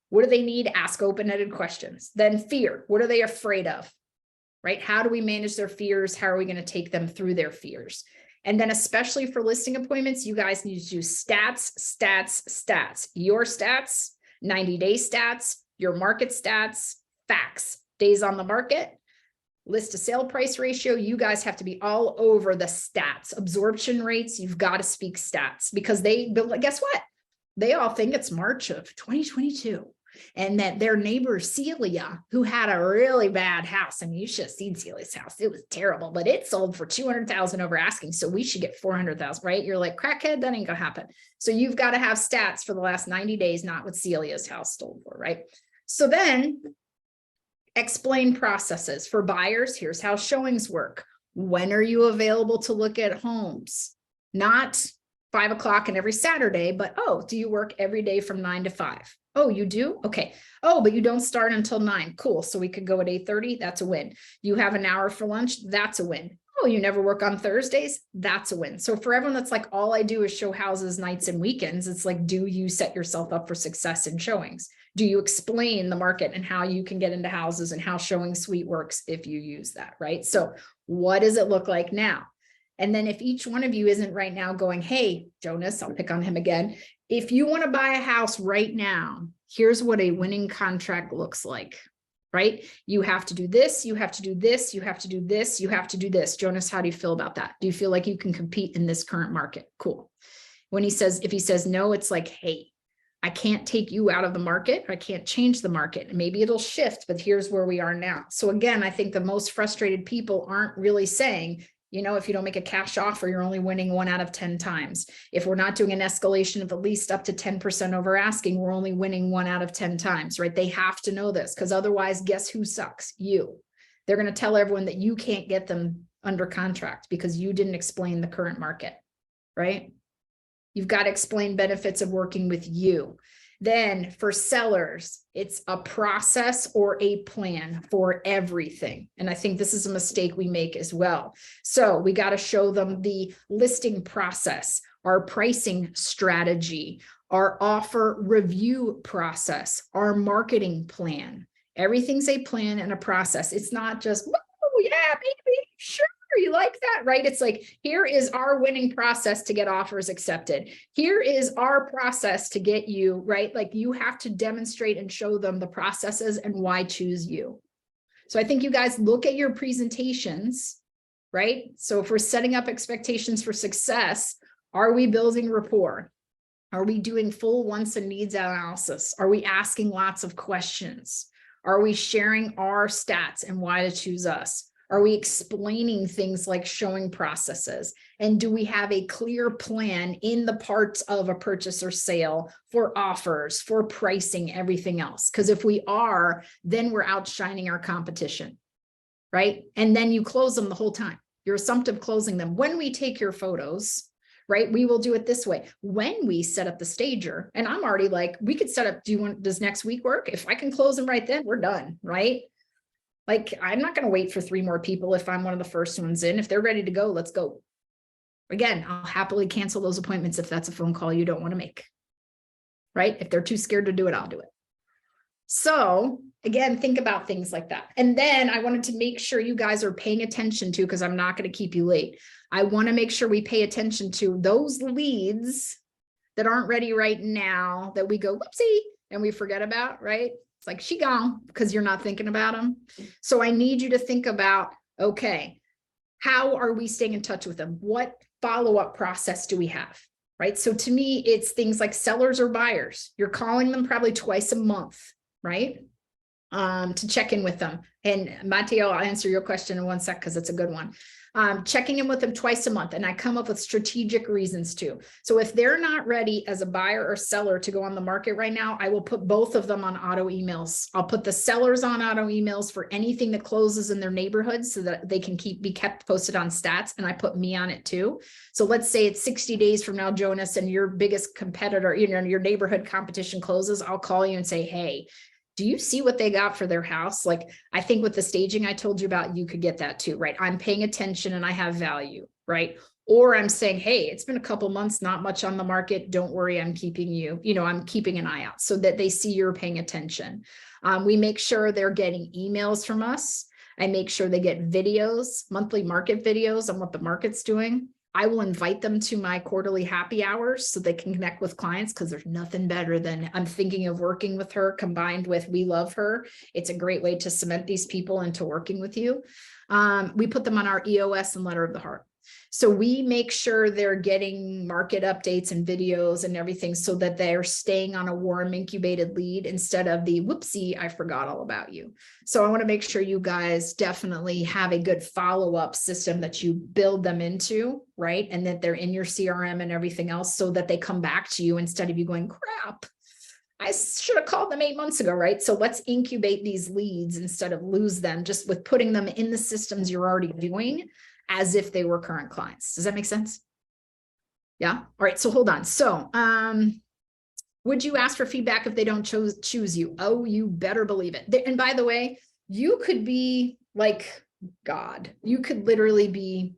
What do they need? Ask open-ended questions. Then fear. What are they afraid of? Right? How do we manage their fears? How are we going to take them through their fears? And then especially for listing appointments, you guys need to do stats, stats, stats. Your stats, 90-day stats, your market stats, facts, days on the market, list to sale price ratio. You guys have to be all over the stats. Absorption rates, you've got to speak stats, because but guess what? They all think it's March of 2022. And that their neighbor Celia, who had a really bad house. I mean, you should have seen Celia's house. It was terrible, but it sold for 200,000 over asking. So we should get 400,000, right? You're like, crackhead, that ain't gonna happen. So you've got to have stats for the last 90 days, not what Celia's house sold for, right? So then explain processes for buyers. Here's how showings work. When are you available to look at homes? Not 5 o'clock and every Saturday, but, oh, do you work every day from 9 to 5? Oh, you do? Okay. Oh, but you don't start until 9. Cool. So we could go at 8:30. That's a win. You have an hour for lunch. That's a win. Oh, you never work on Thursdays. That's a win. So for everyone that's like, all I do is show houses nights and weekends, it's like, do you set yourself up for success in showings? Do you explain the market and how you can get into houses and how Showing Suite works if you use that, right? So what does it look like now? And then if each one of you isn't right now going, hey, Jonas, I'll pick on him again. If you want to buy a house right now, here's what a winning contract looks like, right? You have to do this, you have to do this, you have to do this, you have to do this. Jonas, how do you feel about that? Do you feel like you can compete in this current market? Cool. When if he says no, it's like, hey, I can't take you out of the market. I can't change the market. Maybe it'll shift, but here's where we are now. So again, I think the most frustrated people aren't really saying, You know, if you don't make a cash offer, you're only winning 1 out of 10 times. If we're not doing an escalation of at least up to 10% over asking, we're only winning 1 out of 10 times, right? They have to know this, because otherwise, guess who sucks? You. They're going to tell everyone that you can't get them under contract because you didn't explain the current market, right? You've got to explain benefits of working with you. Then for sellers, it's a process or a plan for everything. And I think this is a mistake we make as well. So we got to show them the listing process, our pricing strategy, our offer review process, our marketing plan. Everything's a plan and a process. It's not just, oh yeah, baby, sure. You like that, right? It's like, here is our winning process to get offers accepted. Here is our process to get you, right? Like you have to demonstrate and show them the processes and why choose you. So I think you guys look at your presentations, right? So if we're setting up expectations for success, are we building rapport? Are we doing full wants and needs analysis? Are we asking lots of questions? Are we sharing our stats and why to choose us? Are we explaining things like showing processes? And do we have a clear plan in the parts of a purchase or sale for offers, for pricing, everything else? Because if we are, then we're outshining our competition, right? And then you close them the whole time. You're assumptive closing them. When we take your photos, right, we will do it this way. When we set up the stager, and I'm already like, we could set up, does next week work? If I can close them right then, we're done, right? Like, I'm not going to wait for 3 more people if I'm one of the first ones in. If they're ready to go, let's go. Again, I'll happily cancel those appointments if that's a phone call you don't want to make, right? If they're too scared to do it, I'll do it. So again, think about things like that. And then I wanted to make sure you guys are paying attention to, because I'm not going to keep you late. I want to make sure we pay attention to those leads that aren't ready right now that we go, whoopsie, and we forget about, right? It's like, she gone because you're not thinking about them. So I need you to think about, okay, how are we staying in touch with them? What follow-up process do we have, right? So to me, it's things like sellers or buyers. You're calling them probably twice a month, right? To check in with them. And Matteo, I'll answer your question in 1 sec because it's a good one. Checking in with them twice a month. And I come up with strategic reasons too. So if they're not ready as a buyer or seller to go on the market right now, I will put both of them on auto emails. I'll put the sellers on auto emails for anything that closes in their neighborhood so that they can be kept posted on stats. And I put me on it too. So let's say it's 60 days from now, Jonas, and your biggest competitor, your neighborhood competition closes. I'll call you and say, hey, do you see what they got for their house? Like, I think with the staging I told you about, you could get that too, right? I'm paying attention and I have value, right? Or I'm saying, hey, it's been a couple months, not much on the market. Don't worry, I'm keeping you, I'm keeping an eye out so that they see you're paying attention. We make sure they're getting emails from us. I make sure they get videos, monthly market videos on what the market's doing. I will invite them to my quarterly happy hours so they can connect with clients, because there's nothing better than I'm thinking of working with her combined with we love her. It's a great way to cement these people into working with you. We put them on our EOS and letter of the heart. So we make sure they're getting market updates and videos and everything so that they're staying on a warm incubated lead instead of the whoopsie, I forgot all about you. So I want to make sure you guys definitely have a good follow-up system that you build them into, right? And that they're in your CRM and everything else so that they come back to you instead of you going, crap, I should have called them 8 months ago, right? So let's incubate these leads instead of lose them, just with putting them in the systems you're already doing as if they were current clients. Does that make sense? Yeah. All right. So hold on. So, would you ask for feedback if they don't choose you? Oh, you better believe it. And by the way, you could be like God. You could literally be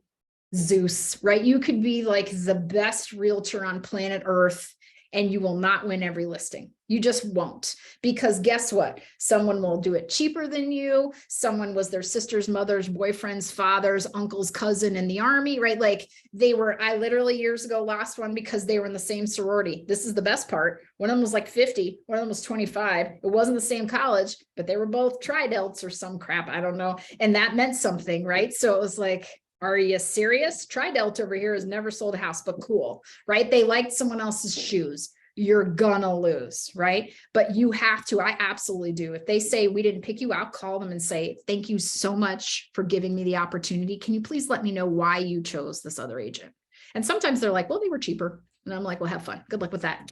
Zeus, right? You could be like the best realtor on planet Earth, and you will not win every listing. You just won't, because guess what? Someone will do it cheaper than you. Someone was their sister's, mother's, boyfriend's, father's, uncle's cousin in the army, right? Like I literally years ago lost one because they were in the same sorority. This is the best part. One of them was like 50, one of them was 25. It wasn't the same college, but they were both tri-delts or some crap. I don't know. And that meant something, right? So it was like, are you serious? Tri-delt over here has never sold a house, but cool, right? They liked someone else's shoes. you're gonna lose, right? But you have to, I absolutely do. If they say we didn't pick you out, call them and say, thank you so much for giving me the opportunity. Can you please let me know why you chose this other agent? And sometimes they're like, well, they were cheaper. And I'm like, well, have fun. Good luck with that.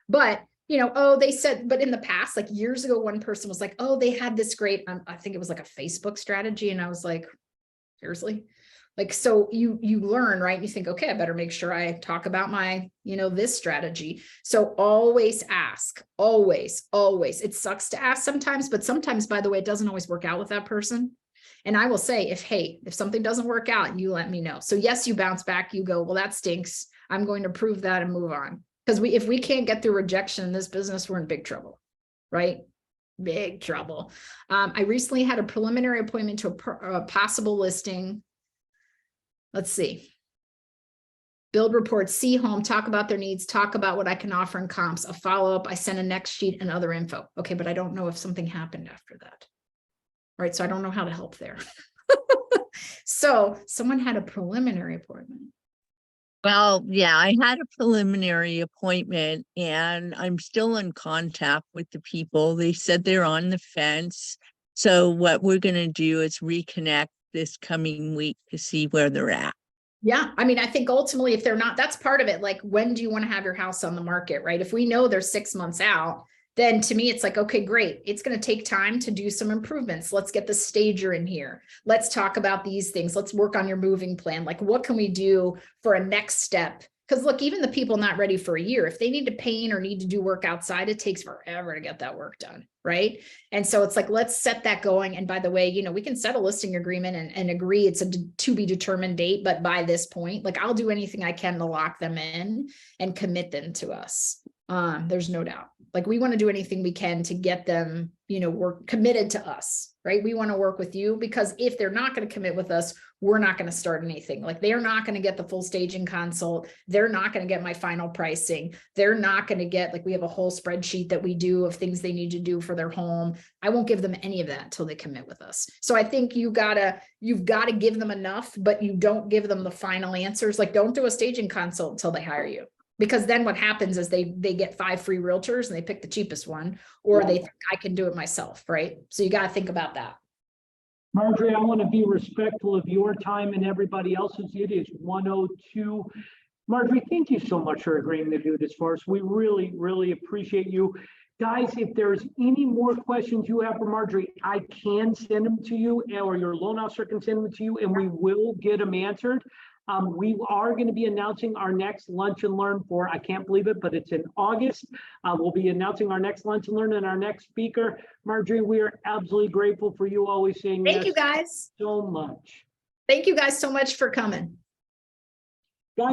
But you know, oh, they said, but in the past, like years ago, one person was like, oh, they had this great, I think it was like a Facebook strategy. And I was like, seriously? Like, so you learn, right? You think, okay, I better make sure I talk about my, you know, this strategy. So always ask, always. It sucks to ask sometimes, but sometimes, by the way, it doesn't always work out with that person. And I will say, if something doesn't work out, you let me know. So yes, you bounce back, you go, well, that stinks. I'm going to prove that and move on. Because if we can't get through rejection in this business, we're in big trouble, right? Big trouble. I recently had a preliminary appointment to a possible listing. Let's see. Build report, see home, talk about their needs, talk about what I can offer in comps, a follow-up, I send a next sheet and other info. Okay, but I don't know if something happened after that. Right, so I don't know how to help there. So someone had a preliminary appointment. Well, yeah, I had a preliminary appointment and I'm still in contact with the people. They said they're on the fence. So what we're going to do is reconnect this coming week to see where they're at. Yeah, I mean, I think ultimately, if they're not, that's part of it. Like, when do you want to have your house on the market, right? If we know they're 6 months out, then to me, it's like, okay, great. It's going to take time to do some improvements. Let's get the stager in here. Let's talk about these things. Let's work on your moving plan. Like, what can we do for a next step? Because look, even the people not ready for a year, if they need to paint or need to do work outside, it takes forever to get that work done, right? And so it's like, let's set that going. And by the way, you know, we can set a listing agreement and agree it's a to be determined date, but by this point, like, I'll do anything I can to lock them in and commit them to us. There's no doubt. Like, we want to do anything we can to get them, you know, work committed to us, right? We want to work with you, because if they're not going to commit with us, we're not going to start anything. Like, they are not going to get the full staging consult. They're not going to get my final pricing. They're not going to get, like, we have a whole spreadsheet that we do of things they need to do for their home. I won't give them any of that until they commit with us. So I think you've got to give them enough, but you don't give them the final answers. Like, don't do a staging consult until they hire you. Because then what happens is they get 5 free realtors and they pick the cheapest one, or they think I can do it myself, right? So you got to think about that. Marjorie, I want to be respectful of your time and everybody else's. It is 1:02. Marjorie, thank you so much for agreeing to do this for us. We really, really appreciate you. Guys, if there's any more questions you have for Marjorie, I can send them to you, or your loan officer can send them to you, and we will get them answered. We are going to be announcing our next Lunch and Learn for, I can't believe it, but it's in August. We'll be announcing our next Lunch and Learn and our next speaker. Marjorie, we are absolutely grateful for you always saying Thank yes you, guys. so much. Thank you guys so much for coming. Guys,